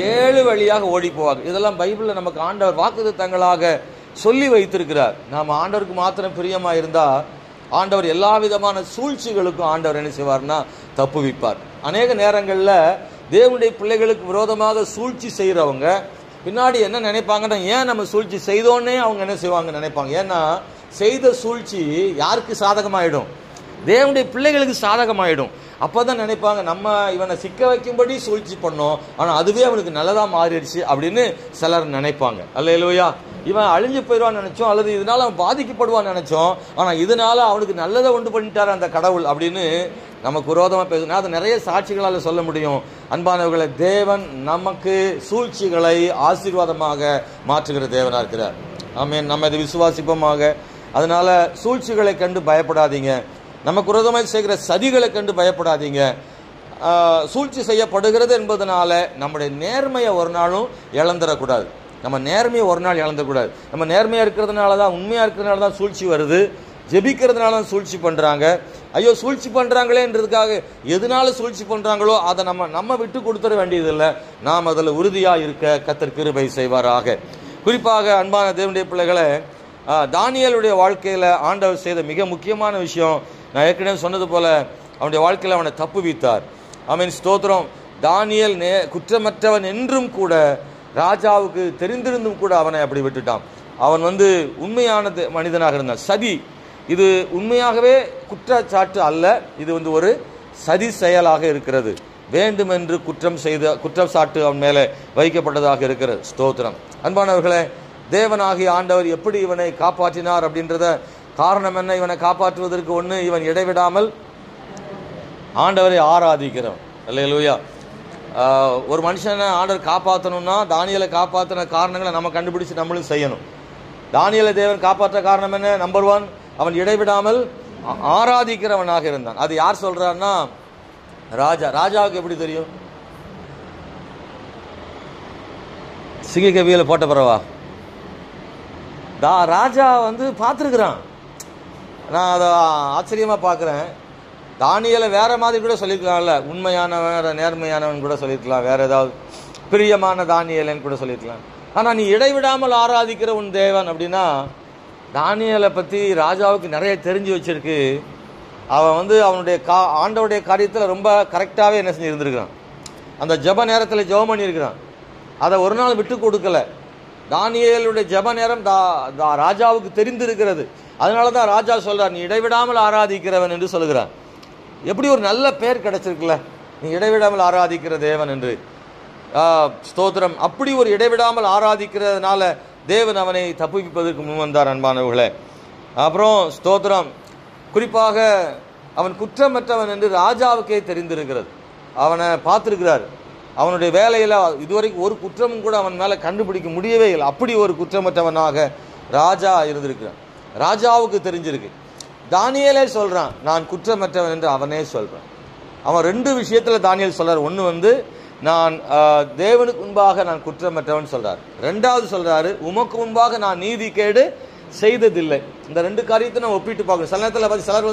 7 வழியாக ஓடி போவார்கள். இதெல்லாம் பைபிளில் நமக்கு ஆண்டவர் வாக்குத்தத்தங்களாக சொல்லி வைத்திருக்கிறார். நாம் ஆண்டவருக்கு மாத்திரம் பிரியமாக இருந்தால் ஆண்டவர் எல்லா விதமான சூழ்ச்சிகளுக்கும் ஆண்டவர் என்ன செய்வார்னா தப்புவிப்பார். அநேக நேரங்களில் தேவனுடைய பிள்ளைகளுக்கு விரோதமாக சூழ்ச்சி செய்கிறவங்க பின்னாடி என்ன நினைப்பாங்கன்னா, ஏன் நம்ம சூழ்ச்சி செய்தோன்னே அவங்க என்ன செய்வாங்க நினைப்பாங்க. ஏன்னா செய்த சூழ்ச்சி யாருக்கு சாதகமாயிடும்? தேவனுடைய பிள்ளைகளுக்கு சாதகமாயிடும். அப்போ தான் நினைப்பாங்க நம்ம இவனை சிக்க வைக்கும்படி சூழ்ச்சி பண்ணோம், ஆனால் அதுவே அவனுக்கு நல்லதாக மாறிடுச்சு அப்படின்னு சிலர் நினைப்பாங்க. அல்லேலூயா. இவன் அழிஞ்சு போயிடுவான்னு நினைச்சோம், அல்லது இதனால அவன் பாதிக்கப்படுவான்னு நினைச்சோம், ஆனால் இதனால அவனுக்கு நல்லதை உண்டு பண்ணிட்டாரு அந்த கடவுள் அப்படின்னு நமக்கு விரோதமாக பேசணும். அது நிறைய சாட்சிகளால் சொல்ல முடியும். அன்பானவர்களை, தேவன் நமக்கு சூழ்ச்சிகளை ஆசீர்வாதமாக மாற்றுகிற தேவனாக இருக்கிறார். ஆமென். நம்ம இதை விசுவாசிப்போமாக. அதனால சூழ்ச்சிகளை கண்டு பயப்படாதீங்க. நமக்கு விரோதமாக செய்கிற சதிகளை கண்டு பயப்படாதீங்க. சூழ்ச்சி செய்யப்படுகிறது என்பதனால நம்முடைய நேர்மையை ஒரு நாளும் இழந்துடக்கூடாது. நம்ம நேர்மையை ஒரு நாள் இழந்துடக்கூடாது. நம்ம நேர்மையாக இருக்கிறதுனால தான், உண்மையாக இருக்கிறதுனால தான் சூழ்ச்சி வருது. ஜெபிக்கிறதுனால தான் சூழ்ச்சி பண்ணுறாங்க. ஐயோ சூழ்ச்சி பண்ணுறாங்களேன்றதுக்காக எதனால சூழ்ச்சி பண்ணுறாங்களோ அதை நம்ம விட்டு கொடுத்துட வேண்டியதில்லை. நாம் அதில் உறுதியாக இருக்க கர்த்தர் கிருபை செய்வாராக. குறிப்பாக அன்பான தேவனுடைய பிள்ளைகளை, தானியேலுடைய வாழ்க்கையில் ஆண்டவர் செய்த மிக முக்கியமான விஷயம், நான் ஏற்கனவே சொன்னது போல அவனுடைய வாழ்க்கையில் அவனை தப்புவித்தார். ஆமென், ஸ்தோத்திரம். தானியேல் குற்றமற்றவன் என்றும் கூட ராஜாவுக்கு தெரிந்திருந்தும் கூட அவனை அப்படி விட்டுட்டான். அவன் உண்மையான மனிதனாக இருந்தான். சதி, இது உண்மையாகவே குற்றச்சாட்டு அல்ல, இது ஒரு சதி செயலாக இருக்கிறது. வேண்டுமென்று குற்றச்சாட்டு அவன் மேலே வைக்கப்பட்டதாக இருக்கிறது. ஸ்தோத்திரம். அன்பானவர்களே, தேவனாகிய ஆண்டவர் எப்படி இவனை காப்பாற்றினார் அப்படின்றத காரணம் என்ன? இவனை காப்பாற்றுவதற்கு ஒன்று, இவன் இடைவிடாமல் ஆண்டவரை ஆராதிக்கிறவன். அல்லேலூயா. ஒரு மனுஷனை ஆண்டவர் காப்பாற்றணும்னா தானியேலை காப்பாற்றின காரணங்களை நம்ம கண்டுபிடிச்சு நம்மளும் செய்யணும். தானியேலை தேவன் காப்பாற்ற காரணம் என்ன? நம்பர் 1, அவன் இடைவிடாமல் ஆராதிக்கிறவனாக இருந்தான். அது யார் சொல்றான்னா ராஜாவுக்கு எப்படி தெரியும்? சிங்கக்கவியில் போட்ட பிறவா ராஜா பார்த்துருக்குறான். நான் அதை ஆச்சரியமாக பார்க்குறேன். தானியேலை வேற மாதிரி கூட சொல்லியிருக்கலாம்ல, உண்மையானவன் நேர்மையானவன் கூட சொல்லியிருக்கலாம், வேற ஏதாவது பிரியமான தானியேலன்னு கூட சொல்லியிருக்கலாம். ஆனால் நீ இடைவிடாமல் ஆராதிக்கிற உன் தேவன் அப்படின்னா, தானியேலை பற்றி ராஜாவுக்கு நிறைய தெரிஞ்சு வச்சிருக்கு. அவன் அவனுடைய ஆண்டவுடைய காரியத்தில் ரொம்ப கரெக்டாகவே என்ன செஞ்சுருந்துருக்கிறான். அந்த ஜப நேரத்தில் ஜெபம் பண்ணியிருக்கிறான். அதை ஒரு நாள் விட்டு கொடுக்கல. தானியேலுடைய ஜப நேரம் ராஜாவுக்கு தெரிந்திருக்கிறது. அதனால தான் ராஜா சொல்றார், நீ இடைவிடாமல் ஆராதிக்கிறவன் என்று சொல்லுகிறான். எப்படி ஒரு நல்ல பெயர் கிடைச்சிருக்குல்ல, நீ இடைவிடாமல் ஆராதிக்கிற தேவன் என்று. ஸ்தோத்திரம். அப்படி ஒரு இடைவிடாமல் ஆராதிக்கிறதுனால தேவன் அவனை தப்புவிப்பதற்கு முன் வந்தார். அன்பானவர்களே, அப்புறம் ஸ்தோத்திரம், குறிப்பாக அவன் குற்றமற்றவன் என்று ராஜாவுக்கே தெரிந்திருக்கிறது. அவனை பார்த்துருக்கிறார். அவனுடைய வேலையில் இதுவரைக்கும் ஒரு குற்றமும் கூட அவன் மேலே கண்டுபிடிக்க முடியவே இல்லை. அப்படி ஒரு குற்றமற்றவனாக ராஜா இருந்திருக்கிறான். ராஜாவுக்கு தெரிஞ்சிருக்கு. தானியேலே சொல்கிறான், நான் குற்றமற்றவன் என்று அவனே சொல்கிறான். அவன் 2 விஷயத்தில் தானியேல் சொல்கிறார். ஒன்று நான் தேவனுக்கு முன்பாக நான் குற்றமற்றவன் சொல்கிறார். 2வது சொல்கிறாரு, உமக்கு முன்பாக நான் நீதி கேடு செய்ததில்லை. இந்த 2 காரியத்தை நான் ஒப்பிட்டு பார்க்கணும். சில நேரத்தில் பார்த்து சிலர்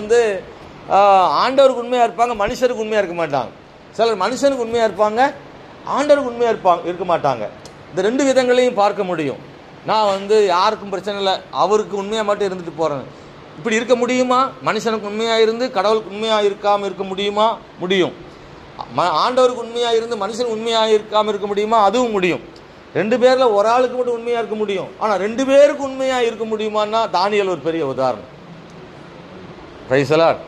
ஆண்டவருக்கு உண்மையாக இருப்பாங்க, மனுஷருக்கு உண்மையாக இருக்க மாட்டாங்க. சிலர் மனுஷனுக்கு உண்மையாக இருப்பாங்க, ஆண்டவருக்கு உண்மையாக இருக்க மாட்டாங்க. இந்த 2 விதங்களையும் பார்க்க முடியும். நான் யாருக்கும் பிரச்சனை இல்லை, அவருக்கு உண்மையாக மட்டும் இருந்துட்டு போகிறேன். இப்படி இருக்க முடியுமா? மனுஷனுக்கு உண்மையாக இருந்து கடவுளுக்கு உண்மையாக இருக்காமல் இருக்க முடியுமா? முடியும். ஆண்டவருக்கு உண்மையாக இருந்து மனுஷனுக்கு உண்மையாக இருக்காமல் இருக்க முடியுமா? அதுவும் முடியும். 2 பேரில் ஒரு ஆளுக்கு மட்டும் உண்மையாக இருக்க முடியும். ஆனால் 2 பேருக்கு உண்மையாக இருக்க முடியுமான்னா தானியேல் ஒரு பெரிய உதாரணம். Praise the lord.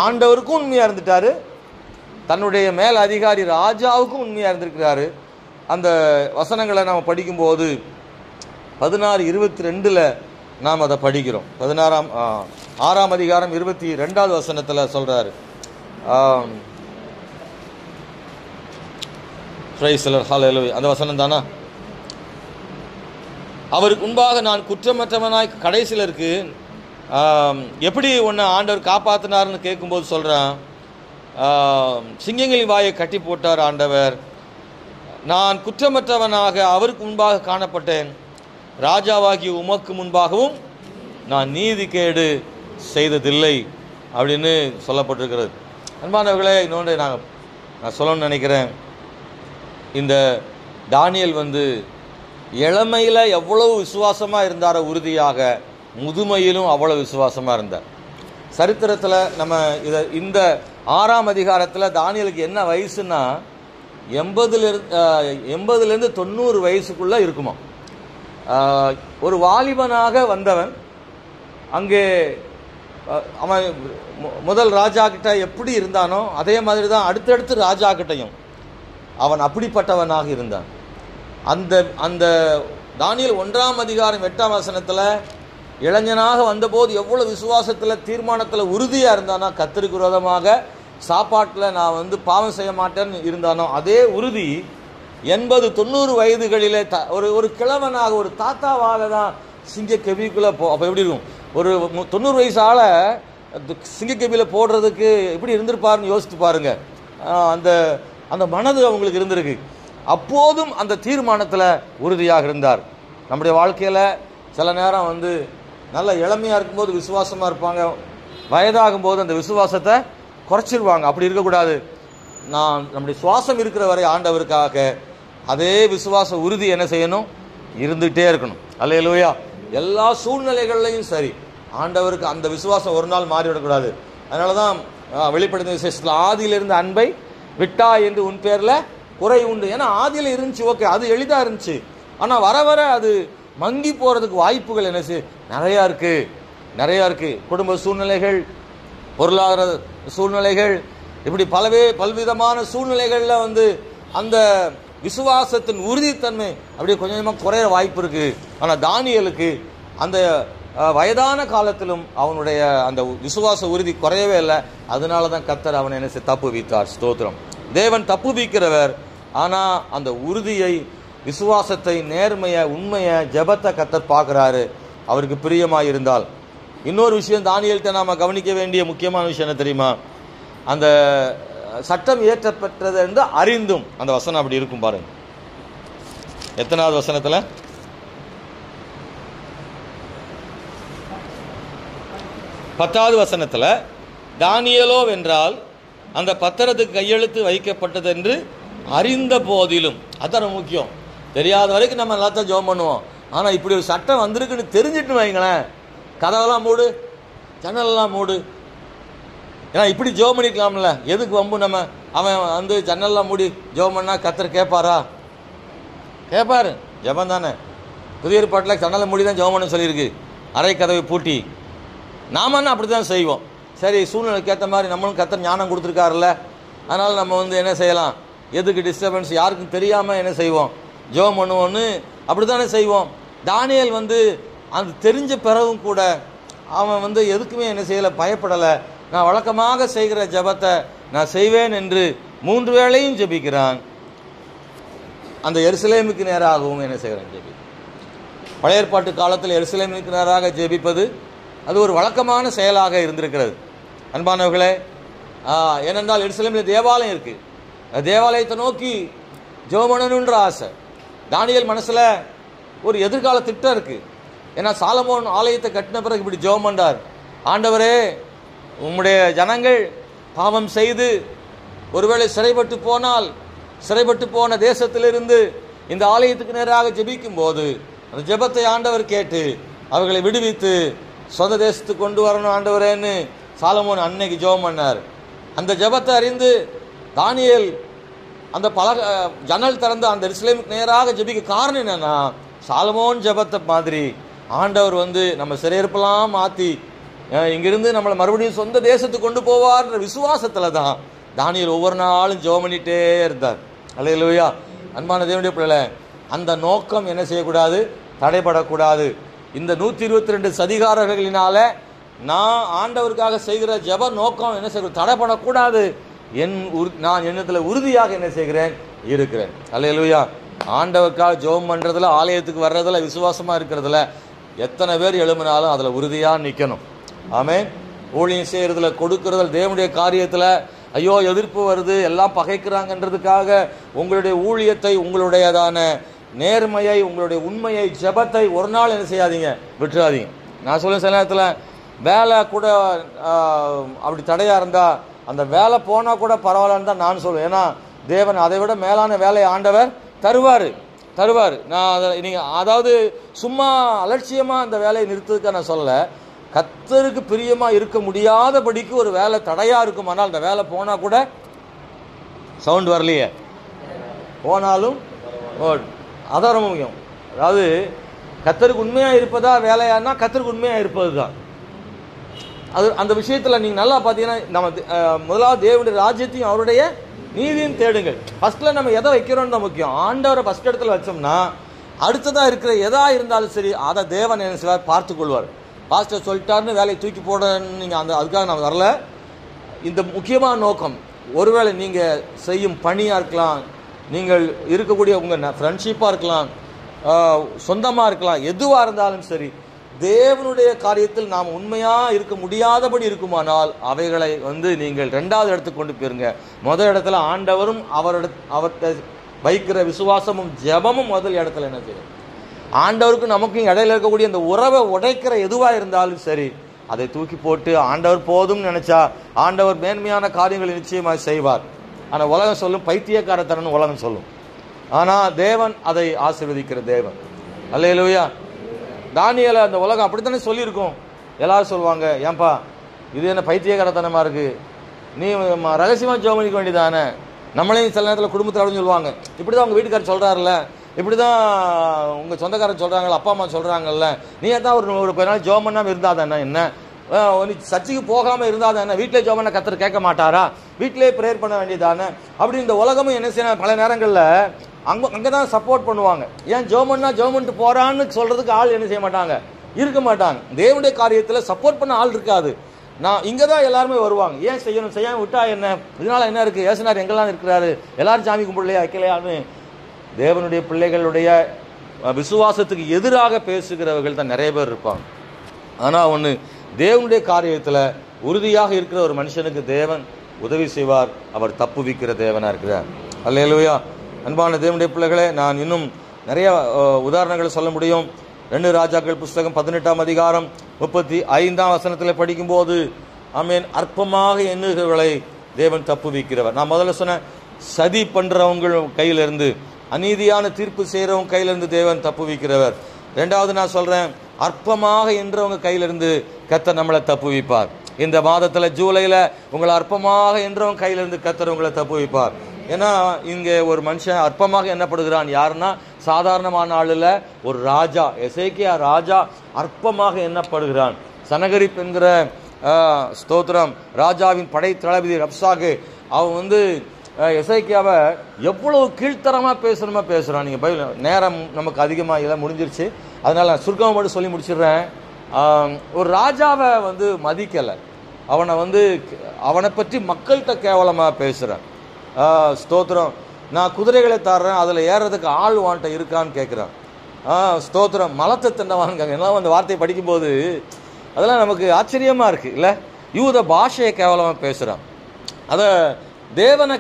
ஆண்டவருக்கும் உண்மையாக இருந்துட்டாரு, தன்னுடைய மேல் அதிகாரி ராஜாவுக்கும் உண்மையாக இருந்திருக்கிறாரு. அந்த வசனங்களை நாம் படிக்கும்போது 16:22 நாம் அதை படிக்கிறோம். 6ஆம் அதிகாரம் 22வது வசனத்தில் சொல்றாரு. அந்த வசனம் தானா? அவருக்கு முன்பாக நான் குற்றமற்றவனாய் கடைசியில் இருக்கு. எப்படி உன்னை ஆண்டவர் காப்பாற்றினார்னு கேட்கும்போது சொல்றான், சிங்கங்களின் வாயை கட்டி போட்டார் ஆண்டவர். நான் குற்றமற்றவனாக அவருக்கு முன்பாக காணப்பட்டேன், ராஜாவாகிய உமக்கு முன்பாகவும் நான் நீதி கேடு செய்ததில்லை அப்படின்னு சொல்லப்பட்டிருக்கிறது. அன்பானவர்களே, இன்னொன்று நான் சொல்லணும்னு நினைக்கிறேன். இந்த தானியேல் இளமையில் எவ்வளவு விசுவாசமாக இருந்தாரோ உறுதியாக, முதுமையிலும் அவ்வளோ விசுவாசமாக இருந்தார். சரித்திரத்தில் நம்ம இந்த 6ஆம் அதிகாரத்தில் தானியேலுக்கு என்ன வயசுன்னா 80லேருந்து 90 வயசுக்குள்ளே இருக்குமா. ஒரு வாலிபனாக வந்தவன் அங்கே அவன் முதல் ராஜா கிட்ட எப்படி இருந்தானோ அதே மாதிரி தான் அடுத்தடுத்து ராஜா கிட்டையும் அவன் அப்படிப்பட்டவனாக இருந்தான். அந்த அந்த தானியேல் 1ஆம் அதிகாரம் 8ஆம் வசனத்தில் இளைஞனாக வந்தபோது எவ்வளோ விசுவாசத்தில் தீர்மானத்தில் உறுதியாக இருந்தானோ, கர்த்தருக்கு விரோதமாக சாப்பாட்டில் நான் பாவம் செய்ய மாட்டேன்னு இருந்தானோ அதே உறுதி 80-90 வயதுகளிலே ஒரு கிழவனாக ஒரு தாத்தாவாக தான் சிங்கக்கெபிக்குள்ளே அப்போ எப்படி இருக்கும்? ஒரு 90 வயசு ஆளை சிங்கக்கெபியில் போடுறதுக்கு எப்படி இருந்திருப்பாருன்னு யோசித்து பாருங்க. அந்த அந்த மனது அவங்களுக்கு இருந்திருக்கு. அப்போதும் அந்த தீர்மானத்தில் உறுதியாக இருந்தார். நம்முடைய வாழ்க்கையில் சில நேரம் நல்ல இளமையாக இருக்கும்போது விசுவாசமாக இருப்பாங்க, வயதாகும் போது அந்த விசுவாசத்தை குறைச்சிருவாங்க. அப்படி இருக்கக்கூடாது. நம்முடைய சுவாசம் இருக்கிற வரை ஆண்டவருக்காக அதே விசுவாச உறுதி என்ன செய்யணும்? இருந்துகிட்டே இருக்கணும். அல்லேலூயா. எல்லா சூழ்நிலைகள்லையும் சரி ஆண்டவருக்கு அந்த விசுவாசம் ஒரு நாள் மாறிவிடக்கூடாது. அதனால தான் வெளிப்படுத்தின விசேஷத்தில் ஆதியிலிருந்து அன்பை விட்டா என்று உன் பேரில் குறை உண்டு. ஏன்னா ஆதியில் இருந்துச்சு, ஓகே, அது எளிதாக இருந்துச்சு. ஆனால் வர வர அது மங்கி போகிறதுக்கு வாய்ப்புகள் நிறையா இருக்குது. குடும்ப சூழ்நிலைகள், பொருளாதார சூழ்நிலைகள், இப்படி பல்விதமான சூழ்நிலைகளில் அந்த விசுவாசத்தின் உறுதித்தன்மை அப்படியே கொஞ்சம் கொஞ்சமாக குறைய வாய்ப்பு இருக்குது. ஆனால் தானியேலுக்கு அந்த வயதான காலத்திலும் அவனுடைய அந்த விசுவாச உறுதி குறையவே இல்லை. அதனால தான் கர்த்தர் அவனை தப்பு வைத்தார். ஸ்தோத்திரம். தேவன் தப்பு வைக்கிறவர். ஆனால் அந்த உறுதியை, விசுவாசத்தை, நேர்மையை, உண்மையை, ஜெபத்தை கர்த்தர் பார்க்குறாரு. அவருக்கு பிரியமாக இருந்தால். இன்னொரு விஷயம் தானியேல்கிட்ட நாம் கவனிக்க வேண்டிய முக்கியமான விஷயம் என்ன தெரியுமா? அந்த சட்டம் இயற்றப்பட்டது என்று அறிந்தும், அந்த வசனம் அப்படி இருக்கும் பாருங்க. எத்தனாவது வசனத்தில்? 10வது வசனத்தில், தானியேலோ வென்றால் அந்த பத்திரத்துக்கு கையெழுத்து வைக்கப்பட்டது என்று அறிந்த போதிலும், அதான் முக்கியம். தெரியாத வரைக்கும் நம்ம எல்லாத்தையும் ஜெபம் பண்ணுவோம். ஆனால் இப்படி ஒரு சட்டம் வந்திருக்குன்னு தெரிஞ்சிட்டு வைங்களேன், கதவெல்லாம் மூடு, ஜன்னலெல்லாம் மூடு. ஏன்னா இப்படி ஜெபம் பண்ணிக்கலாம்ல, எதுக்கு வம்பு? நம்ம அவன் ஜன்னல்லாம் மூடி ஜெபம் பண்ணால் கர்த்தர் கேட்பாரா? கேட்பாரு. ஜெபம் தானே. புதிய ஏற்பாட்டில் ஜன்னலை மூடி தான் ஜெபம் பண்ண சொல்லியிருக்கு, அறை கதவை பூட்டி. நாமன்னா அப்படி தான் செய்வோம். சரி, சூழ்நிலைக்கு ஏற்ற மாதிரி நம்மளும் கர்த்தர் ஞானம் கொடுத்துருக்காருல்ல, அதனால் நம்ம என்ன செய்யலாம், எதுக்கு டிஸ்டர்பன்ஸ், யாருக்கும் தெரியாமல் என்ன செய்வோம், ஜெபம் பண்ணுவோன்னு அப்படி தானே செய்வோம். தானியேல் அது தெரிஞ்ச பிறகும் கூட அவன் எதுக்குமே என்ன செய்யலை, பயப்படலை. நான் வழக்கமாக செய்கிற ஜெபத்தை நான் செய்வேன் என்று 3 வேளையும் ஜெபிக்கிறான். அந்த எருசலேமுக்கு நேராகவும் என்ன செய்கிறான், ஜெபி. பழைய ஏற்பாட்டு காலத்தில் எருசலேமுக்கு நேராக ஜெபிப்பது அது ஒரு வழக்கமான செயலாக இருந்திருக்கிறது. அன்பானவர்களே, ஏனென்றால் எருசலேமில் தேவாலயம் இருக்குது. தேவாலயத்தை நோக்கி ஜெபம் பண்ணணுன்ற ஆசை. தானியேல் மனசில் ஒரு எதிர்கால திட்டம் இருக்குது. ஏன்னா சாலமோன் ஆலயத்தை கட்டின பிறகு இப்படி ஜெபம் பண்ணார், ஆண்டவரே, உம்முடைய ஜனங்கள் பாவம் செய்து ஒருவேளை சிறைப்பட்டு போனால், சிறைப்பட்டு போன தேசத்திலிருந்து இந்த ஆலயத்துக்கு நேராக ஜெபிக்கும் போது அந்த ஜெபத்தை ஆண்டவர் கேட்டு அவர்களை விடுவித்து சொந்த தேசத்துக்கு கொண்டு வரணும் ஆண்டவரேன்னு சாலமோன் அன்னைக்கு ஜெபம் பண்ணார். அந்த ஜெபத்தை அறிந்து தானியேல் அந்த ஜன்னல் திறந்து அந்த எருசலேமுக்கு நேராக ஜெபிக்க காரணம் என்னன்னா, சாலமோன் ஜெபத்தை மாதிரி ஆண்டவர் நம்ம சிறையிருப்பெல்லாம் மாற்றி இங்கிருந்து நம்மளை மறுபடியும் சொந்த தேசத்துக்கு கொண்டு போவார்ன்ற விசுவாசத்தில் தான் தானியேல் ஒவ்வொரு நாளும் ஜெபம் பண்ணிகிட்டே இருந்தார். அல்லேலூயா. அன்பான தேவனுடைய பிள்ளைகளே, அந்த நோக்கம் என்ன செய்யக்கூடாது, தடைபடக்கூடாது. இந்த 122 சதிகாரர்களினால நான் ஆண்டவருக்காக செய்கிற ஜெப நோக்கம் என்ன செய்ய தடைபடக்கூடாது. நான் எண்ணத்தில் உறுதியாக என்ன செய்கிறேன், இருக்கிறேன். அல்லேலூயா. ஆண்டவருக்காக ஜெபம் பண்ணுறதுல, ஆலயத்துக்கு வர்றதுல, விசுவாசமாக இருக்கிறதுல எத்தனை பேர் எழும்பினாலும் அதில் உறுதியாக நிற்கணும். ஆமென். ஊழியம் செய்கிறதுல, கொடுக்கறதுல, தேவனுடைய காரியத்தில் ஐயோ எதிர்ப்பு வருது, எல்லாம் பகைக்கிறாங்கன்றதுக்காக உங்களுடைய ஊழியத்தை, உங்களுடையதான நேர்மையை, உங்களுடைய உண்மையை, ஜெபத்தை ஒரு நாள் என்ன செய்யாதீங்க, விட்டுறாதீங்க. நான் சொல்ல சில நேரத்தில் வேலை கூட அப்படி தடையாக இருந்தால் அந்த வேலை போனால் கூட பரவாயில்லன்னு தான் நான் சொல்லுவேன். ஏன்னா தேவன் அதை விட மேலான வேலையை ஆண்டவர் தருவார். நான் அதை நீங்கள் அதாவது சும்மா அலட்சியமாக அந்த வேலையை நிறுத்துறதுக்காக நான் சொல்லலை. கர்த்தருக்கு பிரியமாக இருக்க முடியாதபடிக்கு ஒரு வேலை தடையாக இருக்கும். ஆனால் அந்த வேலை போனால் கூட சவுண்ட் வரலையே, போனாலும் அதான் ரொம்ப முக்கியம். அதாவது கர்த்தருக்கு உண்மையாக இருப்பதா வேலையானா கர்த்தருக்கு உண்மையாக இருப்பது தான். அது அந்த விஷயத்தில் நீங்கள் நல்லா பார்த்தீங்கன்னா நம்ம முதலாவது தேவனுடைய ராஜ்யத்தையும் அவருடைய நீதியும் தேடுங்கள். ஃபர்ஸ்ட்ல நம்ம எதை வைக்கிறோம்னு தான் முக்கியம். ஆண்டவரை ஃபர்ஸ்ட் இடத்துல வச்சோம்னா அடுத்ததாக இருக்கிற எதா இருந்தாலும் சரி அதை தேவன் என்ன செய்வார், பார்த்து கொள்வார். பாஸ்டர் சொல்லிட்டாருன்னு வேலையை தூக்கி போடன்னு நீங்கள் அதுக்காக நான் வரல. இந்த முக்கியமான நோக்கம், ஒருவேளை நீங்கள் செய்யும் பணியாக இருக்கலாம், நீங்கள் இருக்கக்கூடிய உங்கள் ஃப்ரெண்ட்ஷிப்பாக இருக்கலாம், சொந்தமாக இருக்கலாம், எதுவாக இருந்தாலும் சரி, தேவனுடைய காரியத்தில் நாம் உண்மையாக இருக்க முடியாதபடி இருக்குமானால் அவைகளை நீங்கள் ரெண்டாவது இடத்துக்கு கொண்டு போயிருங்க. முதல் இடத்துல ஆண்டவரும் அவர்கிட்ட வைக்கிற விசுவாசமும் ஜெபமும் முதல் இடத்துல என்ன செய்யும். ஆண்டவருக்கும் நமக்கும் இடையில இருக்கக்கூடிய இந்த உறவை உடைக்கிற எதுவாக இருந்தாலும் சரி அதை தூக்கி போட்டு ஆண்டவர் போதும்னு நினைச்சா ஆண்டவர் மேன்மையான காரியங்களை நிச்சயமாக செய்வார். ஆனால் உலகம் சொல்லும் பைத்தியக்காரத்தனன்னு உலகம் சொல்லும். ஆனால் தேவன் அதை ஆசீர்வதிக்கிற தேவன். அல்லேலூயா. தானியேலை அந்த உலகம் அப்படித்தானே சொல்லியிருக்கோம். எல்லாரும் சொல்லுவாங்க, ஏன்பா இது என்ன பைத்தியக்காரத்தனமாக இருக்குது, நீ ரகசியமாக ஜெபம் பண்ணிக்க வேண்டியதானே. நம்மளையும் சில நேரத்தில் குடும்பத்தில் அப்படின்னு சொல்லுவாங்க, இப்படி தான் உங்கள் வீட்டுக்காரர் சொல்கிறாருல்ல, இப்படி தான் உங்கள் சொந்தக்காரன் சொல்கிறாங்கல்ல, அப்பா அம்மா சொல்கிறாங்கல்ல, நீ தான் ஒரு நாள் ஜெபம் பண்ணாமல் இருந்தாதானே என்ன, நீ சர்ச்சுக்கு போகாமல் இருந்தாதானே, வீட்டிலே ஜெபம் பண்ண கர்த்தர் கேட்க மாட்டாரா, வீட்டிலே ப்ரேயர் பண்ண வேண்டியதானே அப்படி இந்த உலகமும் என்ன செய்யணும். பல நேரங்களில் அங்கே தான் சப்போர்ட் பண்ணுவாங்க. ஏன் ஜெபம்னா ஜெபம் பண்ணிட்டு போகிறான்னு சொல்கிறதுக்கு ஆள் என்ன செய்ய மாட்டாங்க, இருக்க மாட்டாங்க. தேவனுடைய காரியத்தில் சப்போர்ட் பண்ண ஆள் இருக்காது. நான் இங்கே தான் எல்லாருமே வருவாங்க. ஏன் செய்யணும், செய்யாமல் விட்டா என்ன, இதனால என்ன இருக்குது, ஏசுனார் எங்கெல்லாம் இருக்கிறாரு, எல்லாரும் சாமி கும்பிடலையா வைக்கலையான்னு தேவனுடைய பிள்ளைகளுடைய விசுவாசத்துக்கு எதிராக பேசுகிறவர்கள் தான் நிறைய பேர் இருப்பாங்க. ஆனால் ஒன்று, தேவனுடைய காரியத்தில் உறுதியாக இருக்கிற ஒரு மனுஷனுக்கு தேவன் உதவி செய்வார். அவர் தப்புவிக்கிற தேவனாக இருக்கிறார். அல்லேலூயா. அன்பான தேவனுடைய பிள்ளைகளே, நான் இன்னும் நிறைய உதாரணங்களை சொல்ல முடியும். 2 ராஜாக்கள் புஸ்தகம் 18ஆம் அதிகாரம் 35ஆம் வசனத்தில் படிக்கும்போது ஆமென், அற்பமாக எண்ணுகிறவர்களை தேவன் தப்புவிக்கிறவர். நான் முதல்ல சொன்ன சதி பண்ணுறவங்க கையிலிருந்து, அநீதியான தீர்ப்பு செய்கிறவங்க கையிலிருந்து தேவன் தப்புவிக்கிறவர். ரெண்டாவது நான் சொல்கிறேன், அற்பமாக என்றவங்க கையிலிருந்து கர்த்தர் நம்மளை தப்புவிப்பார். இந்த மாதத்தில் ஜூலையில் உங்களை அற்பமாக என்றவங்க கையிலிருந்து கர்த்தர் உங்களை தப்புவிப்பார். ஏன்னா இங்கே ஒரு மனுஷன் அற்பமாக எண்ணப்படுகிறான். யாருன்னா சாதாரணமான ஆளில் ஒரு ராஜா, எசேக்கியா ராஜா அற்பமாக எண்ணப்படுகிறான். சனகரிப் என்கிற ஸ்தோத்திரம் ராஜாவின் படை தளபதி ரப்சாகு அவன் எசேக்கியாவை எவ்வளவு கீழ்த்தரமாக பேசுகிறான். நீங்கள் பைபிள் நேரம் நமக்கு அதிகமாக இதெல்லாம் முடிஞ்சிருச்சு, அதனால் நான் சுருக்கமாக மட்டும் சொல்லி முடிச்சிடுறேன். ஒரு ராஜாவை மதிக்கலை, அவனை பற்றி மக்கள்கிட்ட கேவலமாக பேசுகிறான். ஸ்தோத்திரம், நான் குதிரைகளை தர்றேன், அதில் ஏறுறதுக்கு ஆள் வான்ட்ட இருக்கான்னு கேட்குறான். ஸ்தோத்திரம், மலத்தை தின்னவான்னு எல்லாம் அந்த வார்த்தையை படிக்கும்போது அதெல்லாம் நமக்கு ஆச்சரியமாக இருக்குது இல்லை. யூத பாஷையை கேவலமாக பேசுகிறான். அதை தேவனை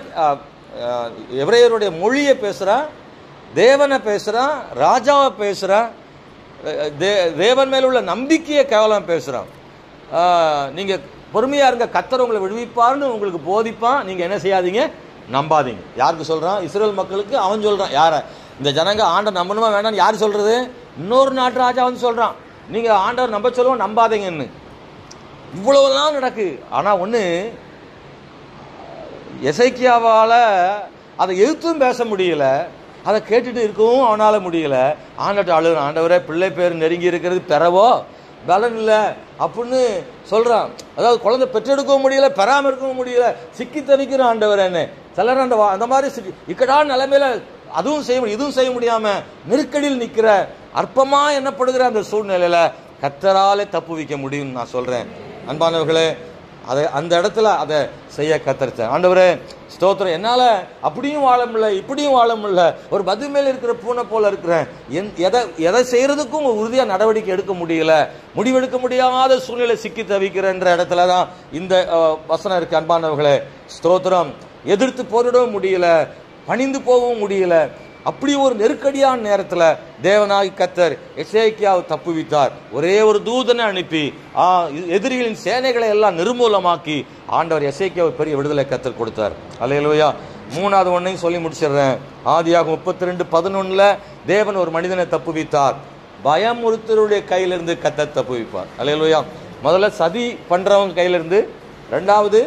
எபிரேயருடைய மொழியை பேசுகிறான், தேவனை பேசுகிறான், ராஜாவை பேசுகிறான், தேவன் மேல உள்ள நம்பிக்கையை கேவலம் பேசுகிறான். நீங்கள் பொறுமையாக இருங்க, கர்த்தர் உங்களை விடுவிப்பார்னு உங்களுக்கு போதிப்பான், நீங்கள் என்ன செய்யாதீங்க, நம்பாதீங்க. யாருக்கு சொல்கிறான்? இஸ்ரேல் மக்களுக்கு அவன் சொல்கிறான். யாரை? இந்த ஜனங்க ஆண்டை நம்பணுமா வேண்டாம்னு யார் சொல்கிறது? இன்னொரு நாட்டு ராஜா சொல்கிறான், நீங்கள் ஆண்டவர் நம்ப சொல்லுவோம், நம்பாதீங்கன்னு. இவ்வளவுலாம் நடக்கு. ஆனால் ஒன்று, எசேக்கியாவால் அதை எதிர்த்தும் பேச முடியல, அதை கேட்டுட்டு இருக்கவும் அவனால் முடியல. ஆண்டவர்கிட்ட அழுகிறான், ஆண்டவரே பிள்ளை பேர் நெருங்கி இருக்கிறது பெறவோ பலன் இல்லை அப்படின்னு சொல்கிறான். அதாவது குழந்தை பெற்றெடுக்கவும் முடியல, பெறாமல் இருக்கவும் முடியல, சிக்கி தவிக்கிற ஆண்டவர் என்ன. சிலர் அந்த மாதிரி இக்கடான நிலைமையில அதுவும் செய்ய முடியும் இதுவும் செய்ய முடியாமல் நெருக்கடியில் நிற்கிற அற்பமாக எண்ணப்படுகிற அந்த சூழ்நிலையில் கர்த்தராலே தப்புவிக்க முடியும்னு நான் சொல்கிறேன். அன்பானவர்களே, அதை அந்த இடத்துல அதை செய்ய கத்தரிச்சேன். ஆண்டவரே ஸ்தோத்திரம், என்னால் அப்படியும் வாழ முடியல, இப்படியும் வாழ முடியல, ஒரு பது மேல் இருக்கிற பூனை போல இருக்கிறேன், எதை செய்கிறதுக்கும் உறுதியாக நடவடிக்கை எடுக்க முடியல, முடிவெடுக்க முடியாத சூழ்நிலை சிக்கி தவிக்கிறன்ற இடத்துல தான் இந்த வசனம் இருக்குது. அன்பானவர்களே ஸ்தோத்திரம், எதிர்த்து போரிடவும் முடியல, பணிந்து போகவும் முடியல. அப்படி ஒரு நெருக்கடியான நேரத்தில் தேவனாகி கர்த்தர் எசேக்கியாவை தப்புவித்தார். ஒரே ஒரு தூதனை அனுப்பி எதிரிகளின் சேனைகளை எல்லாம் நிர்மூலமாக்கி ஆண்டவர் எசேக்கியாவை பெரிய விடுதலை கர்த்தர் கொடுத்தார். அல்லேலூயா. மூணாவது ஒன்றையும் சொல்லி முடிச்சிடுறேன். ஆதியாகமம் 32:11 தேவன் ஒரு மனிதனை தப்புவித்தார். பயமுறுத்தருடைய கையிலிருந்து கர்த்தர் தப்புவிப்பார். அல்லேலூயா. முதல்ல சதி பண்றவங்க கையிலிருந்து, ரெண்டாவது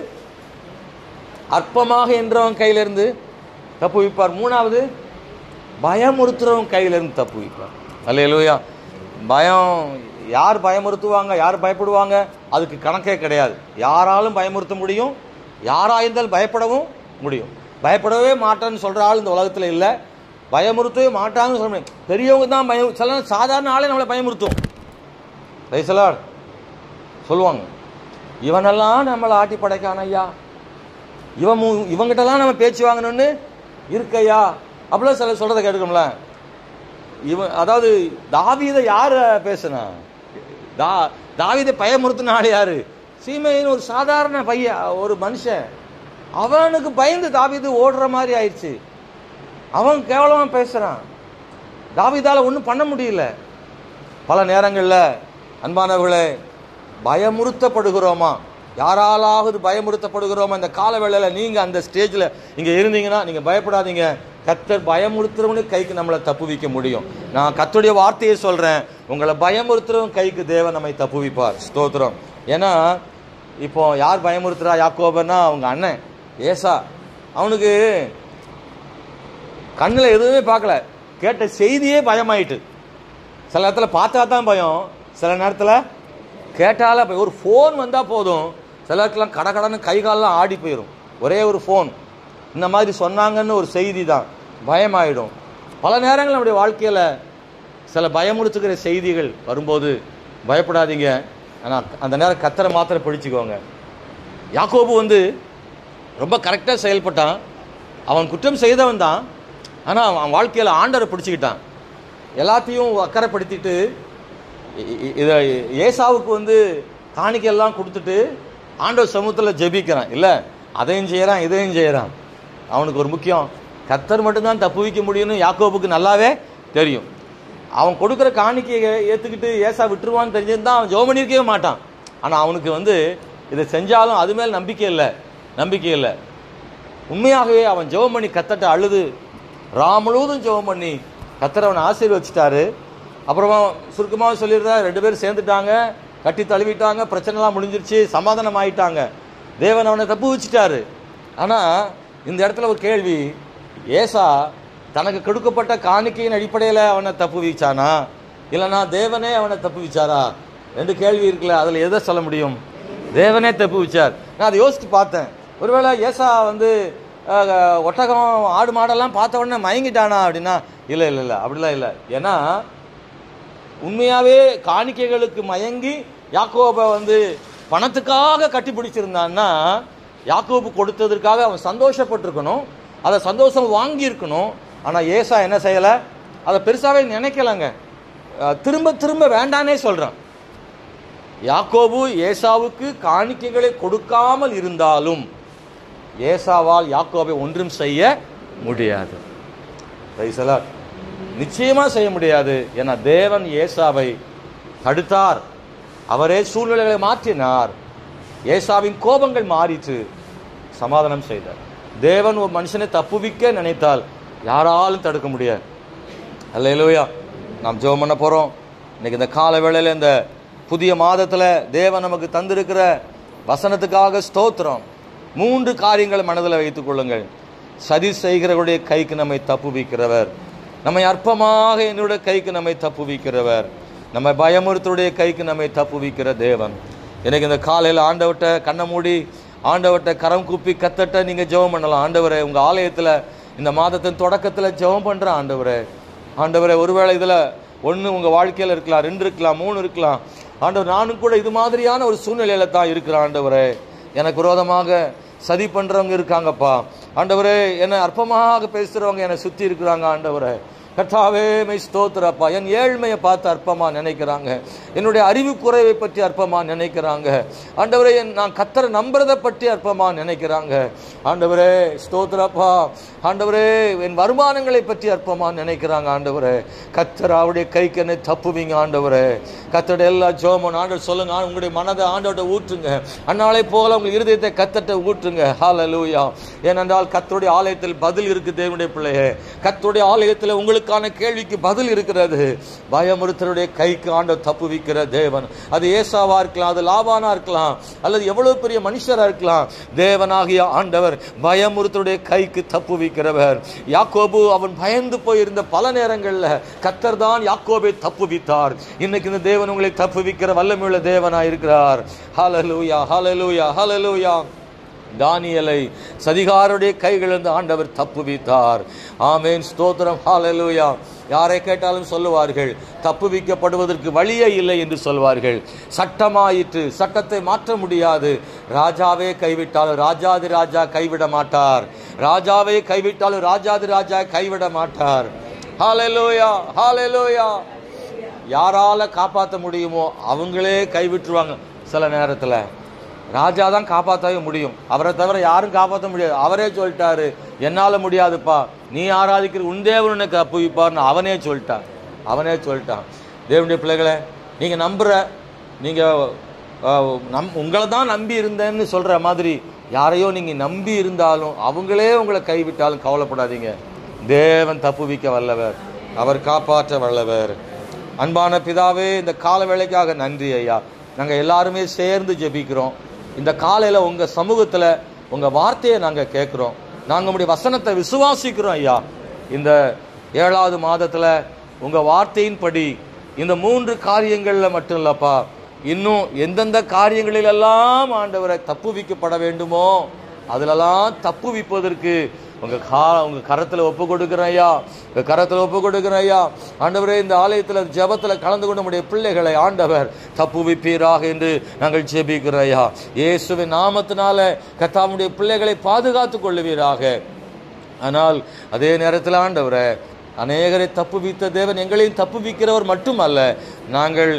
அற்பமாக என்றவங்க கையிலிருந்து தப்புவிப்பார், மூணாவது பயமுறுத்துறவங்க கையிலிருந்து தப்புவிப்பார். அல்லேலூயா. பயம் யார் பயமுறுத்துவாங்க, யார் பயப்படுவாங்க, அதுக்கு கணக்கே கிடையாது. யாராலும் பயமுறுத்த முடியும், யாராயிருந்தால் பயப்படவும் முடியும். பயப்படவே மாட்டேன்னு சொல்கிற ஆள் இந்த உலகத்தில் இல்லை, பயமுறுத்தவே மாட்டாங்கன்னு சொல்ல முடியும். பெரியவங்க தான் சில சாதாரண ஆளே நம்மளை பயமுறுத்தும். ரைசலார் சொல்லுவாங்க, இவனெல்லாம் நம்மளை ஆட்டி படைக்கான ஐயா, இவங்கிட்டலாம் நம்ம பேச்சு வாங்கணும்னு இருக்கையா அப்படிலாம் சில சொல்கிறத கேட்டுக்கோம்ல. அதாவது தாவீதை யார் பேசுனா? தாவீதை பயமுறுத்தின ஆள் யாரு? சீமையின் ஒரு சாதாரண பையன், ஒரு மனுஷன். அவனுக்கு பயந்து தாவீது ஓடுற மாதிரி ஆயிடுச்சு. அவன் கேவலமா பேசுறான், தாவீதால ஒன்றும் பண்ண முடியல. பல நேரங்களில் அன்பானவர்களே பயமுறுத்தப்படுகிறோமா? யாராலாவது பயமுறுத்தப்படுகிறோமா? இந்த கால வேளையில் நீங்கள் அந்த ஸ்டேஜில் இங்கே இருந்தீங்கன்னா நீங்கள் பயப்படாதீங்க. கர்த்தர் பயமுறுத்துறவனுக்கு கைக்கு நம்மளை தப்புவிக்க முடியும். நான் கர்த்தருடைய வார்த்தையை சொல்கிறேன், உங்களை பயமுறுத்துறவங்க கைக்கு தேவன் நம்மை தப்புவிப்பார். ஸ்தோத்திரம். ஏன்னா இப்போ யார் பயமுறுத்துறா? யாக்கோபன்னா அவங்க அண்ணன் ஏசா. அவனுக்கு கண்ணில் எதுவுமே பார்க்கல, கேட்ட செய்தியே பயமாயிட்டு. சில நேரத்தில் பார்த்தா தான் பயம், சில நேரத்தில் கேட்டால ஒரு ஃபோன் வந்தால் போதும், சில நேரத்துலாம் கடன்னு கை காலெலாம் ஆடி போயிடும். ஒரே ஒரு ஃபோன் இந்த மாதிரி சொன்னாங்கன்னு ஒரு செய்தி தான் பயமாயிடும். பல நேரங்கள் நம்முடைய வாழ்க்கையில் சில பயமுறுத்துக்கிற செய்திகள் வரும்போது பயப்படாதீங்க. ஆனால் அந்த நேரம் கர்த்தரை மாத்திரம் பிடிச்சிக்கோங்க. யாக்கோபு ரொம்ப கரெக்டாக செயல்பட்டான். அவன் குற்றம் செய்தவன் தான், ஆனால் அவன் வாழ்க்கையில் ஆண்டவரை பிடிச்சிக்கிட்டான். எல்லாத்தையும் அக்கறைப்படுத்திட்டு இதை ஏசாவுக்கு காணிக்கையெல்லாம் கொடுத்துட்டு ஆண்டவர் சமூகத்தில் ஜெபிக்கிறான். இல்லை அதையும் செய்கிறான், இதையும் செய்கிறான். அவனுக்கு ஒரு முக்கியம், கர்த்தர் மட்டும்தான் தப்புவிக்க முடியும்னு யாக்கோபுக்கு நல்லாவே தெரியும். அவன் கொடுக்குற காணிக்கையை ஏற்றுக்கிட்டு ஏசா விட்டுருவான்னு தெரிஞ்சிருந்தான் அவன் ஜெபம் பண்ணியிருக்கவே மாட்டான். ஆனால் அவனுக்கு இதை செஞ்சாலும் அது மேல் நம்பிக்கை இல்லை. உண்மையாகவே அவன் ஜெபம் பண்ணி கர்த்தர்ட்ட அழுது முழுவதும் ஜெபம் பண்ணி கர்த்தர் அவனை ஆசீர்வதிச்சிட்டாரு. அப்புறமா சுருக்கமாக சொல்லிடுறா, 2 பேரும் சேர்ந்துட்டாங்க, கட்டி தழுவிட்டாங்க, பிரச்சனைலாம் முடிஞ்சிருச்சு, சமாதானம் ஆயிட்டாங்க, தேவன் அவனை தப்பு வச்சுட்டாரு. ஆனால் இந்த இடத்துல ஒரு கேள்வி, ஏசா தனக்கு கொடுக்கப்பட்ட காணிக்கையின் அடிப்படையில் அவனை தப்பு வீச்சானா, இல்லைனா தேவனே அவனை தப்பு வச்சாரா? 2 கேள்வி இருக்குல்ல, அதில் எதை சொல்ல முடியும்? தேவனே தப்பு வச்சார். நான் அதை யோசித்து பார்த்தேன், ஒருவேளை ஏசா ஒட்டகம் ஆடு மாடெல்லாம் பார்த்த உடனே மயங்கிட்டானா அப்படின்னா இல்லை, அப்படிலாம் இல்லை. ஏன்னா உண்மையாகவே காணிக்கைகளுக்கு மயங்கி யாக்கோபை பணத்துக்காக கட்டி பிடிச்சிருந்தான்னா யாக்கோபு கொடுத்ததற்காக அவன் சந்தோஷப்பட்டிருக்கணும், அதை சந்தோஷம் வாங்கியிருக்கணும். ஆனால் ஏசா என்ன செய்யலை, அதை பெருசாகவே நினைக்கலைங்க, திரும்ப திரும்ப வேண்டானே சொல்கிறான். யாக்கோபு ஏசாவுக்கு காணிக்கைகளை கொடுக்காமல் இருந்தாலும் ஏசாவால் யாக்கோபை ஒன்றும் செய்ய முடியாது. நிச்சயமா செய்ய முடியாது. ஏன்னா தேவன் ஏசாவை தடுத்தார், அவரே சூழ்நிலைகளை மாற்றினார், ஏசாவின் கோபங்கள் மாறிட்டு சமாதானம் செய்தார். தேவன் ஒரு மனுஷனை தப்புவிக்க நினைத்தால் யாராலும் தடுக்க முடியாது. அல்லேலூயா. நாம் ஜெபம் பண்ண போறோம். இன்னைக்கு இந்த கால வேளையில் இந்த புதிய மாதத்தில் தேவன் நமக்கு தந்திருக்கிற வசனத்துக்காக ஸ்தோத்திரம். 3 காரியங்களை மனதில் வைத்துக் கொள்ளுங்கள். சதி செய்கிறவருடைய கைக்கு நம்மை தப்புவிக்கிறவர், நம்மை அற்பமாக என்னுடைய கைக்கு நம்மை தப்புவிக்கிறவர், நம்ம பயமுறுத்தருடைய கைக்கு நம்மை தப்புவிக்கிற தேவன். எனக்கு இந்த காலையில் ஆண்டவர்கிட்ட கண்ணை மூடி ஆண்டவர்கிட்ட கரம் கூப்பி கத்தட்ட நீங்கள் ஜெபம் பண்ணலாம். ஆண்டவரே, உங்கள் ஆலயத்தில் இந்த மாதத்தின் தொடக்கத்தில் ஜெபம் பண்ணுற ஆண்டவரே, ஒருவேளை இதில் 1 உங்கள் வாழ்க்கையில் இருக்கலாம், 2 இருக்கலாம், 3 இருக்கலாம். ஆண்டவர், நானும் கூட இது மாதிரியான ஒரு சூழ்நிலையில தான் இருக்கிறேன். ஆண்டவரே, எனக்கு விரோதமாக சதி பண்ணுறவங்க இருக்காங்கப்பா. ஆண்டவரே, என்னை அற்பமாக பேசுகிறவங்க என்னை சுற்றி இருக்கிறாங்க. ஆண்டவரே, கர்த்தாவே மை ஸ்தோத்திரப்பா. என் ஏழ்மையை பார்த்து அற்பமாக நினைக்கிறாங்க, என்னுடைய அறிவு குறைவை பற்றி அற்பமாக நினைக்கிறாங்க. ஆண்டவரே, நான் கர்த்தரை நம்புறதை பற்றி அற்பமாக நினைக்கிறாங்க. ஆண்டவரே ஸ்தோத்திரப்பா. ஆண்டவரே, என் வருமானங்களை பற்றி அற்பமாக நினைக்கிறாங்க. ஆண்டவரே, கர்த்தர் அவருடைய கைக்கு என்னை தப்புவீங்க. ஆண்டவரே, கர்த்தருடைய எல்லா ஜெபமும் ஆண்டவர் சொல்லுங்க, உங்களுடைய மனதை ஆண்டவர்கிட்ட ஊற்றுங்க. அந்நாளை போல உங்கள் இருதயத்தை கர்த்தர்கிட்ட ஊற்றுங்க. ஹல்லேலூயா. ஏனென்றால் கர்த்தருடைய ஆலயத்தில் பதில் இருக்கு. தேவனுடைய பிள்ளையே, கர்த்தருடைய ஆலயத்தில் உங்களுக்கு உங்களுக்கான கேள்விக்கு பதில் இருக்கிறது. பயமுறுத்தருடைய கைக்கு ஆண்டவர் தப்புவிக்கிற தேவன். அது ஏசாவா இருக்கலாம், அது லாபானா இருக்கலாம், அல்லது எவ்வளவு பெரிய மனுஷரா இருக்கலாம். தேவனாகிய ஆண்டவர் பயமுறுத்தருடைய கைக்கு தப்புவிக்கிறவர். யாக்கோபு அவன் பயந்து போயிருந்த பல நேரங்கள்ல கர்த்தர் தான் யாக்கோபை தப்புவித்தார். இன்னைக்கு இந்த தேவன் உங்களை தப்புவிக்கிற வல்லமையுள்ள தேவனாய் இருக்கிறார். ஹல்லேலூயா, ஹல்லேலூயா, ஹல்லேலூயா. தானியேலை சதிகாரருடைய கைகளிலிருந்து ஆண்டவர் தப்புவித்தார். ஆமென், ஸ்தோத்திரம், ஹல்லேலூயா. யாரை கேட்டாலும் சொல்லுவார்கள், தப்புவிக்கப்படுவதற்கு வழியே இல்லை என்று சொல்வார்கள். சட்டமாயிற்று, சட்டத்தை மாற்ற முடியாது. ராஜாவே கைவிட்டாலும் ராஜாதி ராஜா கைவிட மாட்டார். ராஜாவே கைவிட்டாலும் ராஜாதி ராஜா கைவிட மாட்டார். ஹல்லேலூயா, ஹல்லேலூயா. யாரால காப்பாற்ற முடியுமோ அவங்களே கைவிட்டுருவாங்க. சில நேரத்தில் ராஜா தான் காப்பாற்றவே முடியும், அவரை தவிர யாரும் காப்பாற்ற முடியாது. அவரே சொல்லிட்டாரு, என்னால் முடியாதுப்பா, நீ ஆராதிக்கிற உன் தேவன் உன்னை தப்புவிப்பார்னு அவனே சொல்லிட்டான். தேவனுடைய பிள்ளைகளை, நீங்கள் நம்புற, நீங்கள் உங்களை தான் நம்பி இருந்தேன்னு சொல்கிற மாதிரி யாரையோ நீங்கள் நம்பி இருந்தாலும் அவங்களே உங்களை கைவிட்டாலும் கவலைப்படாதீங்க. தேவன் தப்புவிக்க வல்லவர், அவர் காப்பாற்ற வல்லவர். அன்பான பிதாவே, இந்த கால வேளைக்காக நன்றி ஐயா. நாங்கள் எல்லாருமே சேர்ந்து ஜெபிக்கிறோம். இந்த காலையில் உங்கள் சமூகத்தில் உங்கள் வார்த்தையை நாங்கள் கேட்குறோம். நாங்கள் உங்களுடைய வசனத்தை விசுவாசிக்கிறோம் ஐயா. இந்த 7வது மாதத்தில் உங்கள் வார்த்தையின்படி இந்த 3 காரியங்களில் மட்டும் இல்லைப்பா, இன்னும் எந்தெந்த காரியங்களிலெல்லாம் ஆண்டவரை தப்புவிக்கப்பட வேண்டுமோ அதிலெல்லாம் தப்புவிப்பதற்கு உங்கள் கரத்தில் ஒப்பு கொடுக்குறேன் ஐயா. ஆண்டவரே, இந்த ஆலயத்தில் ஜெபத்தில் கலந்து கொண்ட நம்முடைய பிள்ளைகளை ஆண்டவர் தப்புவிப்பீராக என்று நாங்கள் ஜெபிக்கிறோம் ஐயா. இயேசுவின் நாமத்தினால கர்த்தாவுடைய பிள்ளைகளை பாதுகாத்துக் கொள்ளுவீராக. ஆனால் அதே நேரத்தில் ஆண்டவரே, அநேகரை தப்புவித்த தேவன் எங்களையும் தப்புவிக்கிறவர் மட்டுமல்ல, நாங்கள்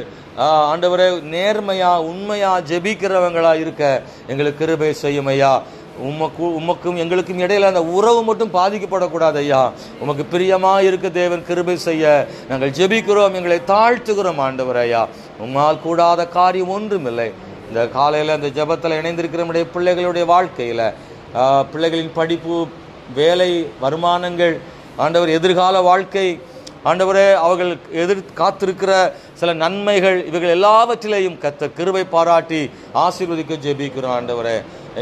ஆண்டவரே நேர்மையா உண்மையா ஜெபிக்கிறவங்களா இருக்க எங்களுக்கு கிருபை செய்யும் ஐயா. உமக்கும் எங்களுக்கும் இடையில அந்த உறவு மட்டும் பாதிக்கப்படக்கூடாது ஐயா. உமக்கு பிரியமா இருக்க தேவன் கிருபை செய்ய நாங்கள் ஜெபிக்கிறோம், எங்களை தாழ்த்துகிறோம் ஆண்டவர் ஐயா. உம்மால் கூடாத காரியம் ஒன்றும் இல்லை. இந்த காலையில் அந்த ஜெபத்தில் இணைந்திருக்கிற நம்முடைய பிள்ளைகளுடைய வாழ்க்கையில் பிள்ளைகளின் படிப்பு, வேலை, வருமானங்கள், ஆண்டவர் எதிர்கால வாழ்க்கை, ஆண்டவரே அவர்கள் காத்திருக்கிற சில நன்மைகள், இவைகள் எல்லாவற்றிலையும் கர்த்தர் கிருபை பாராட்டி ஆசீர்வதிக்க ஜெபிக்கிறோம் ஆண்டவரே.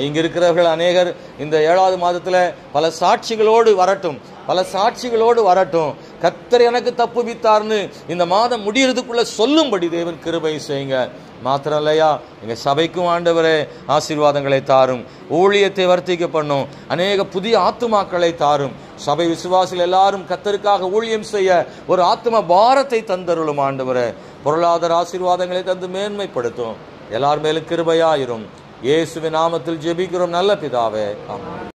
இங்கே இருக்கிறவர்கள் அநேகர் இந்த 7வது மாதத்தில் பல சாட்சிகளோடு வரட்டும். கர்த்தர் எனக்கு தப்புவித்தார்னு இந்த மாதம் முடியறதுக்குள்ள சொல்லும்படி தேவன் கிருபை செய்யுங்க. மாத்திரம் இல்லையா, எங்கள் சபைக்கும் ஆண்டவரே ஆசீர்வாதங்களை தாரும், ஊழியத்தை வர்த்திக்க பண்ணும், அநேக புதிய ஆத்துமாக்களை தாரும். சபை விசுவாசிகள் எல்லாரும் கர்த்தருக்காக ஊழியம் செய்ய ஒரு ஆத்தும பாரத்தை தந்தருளும் ஆண்டவரே. பொருளாதார ஆசீர்வாதங்களை தந்து மேன்மைப்படுத்தும். எல்லார் மேலும் கிருபையாயிரும். இயேசுவின் நாமத்தில் ஜெபிக்கிறோம் நல்ல பிதாவே, ஆமென்.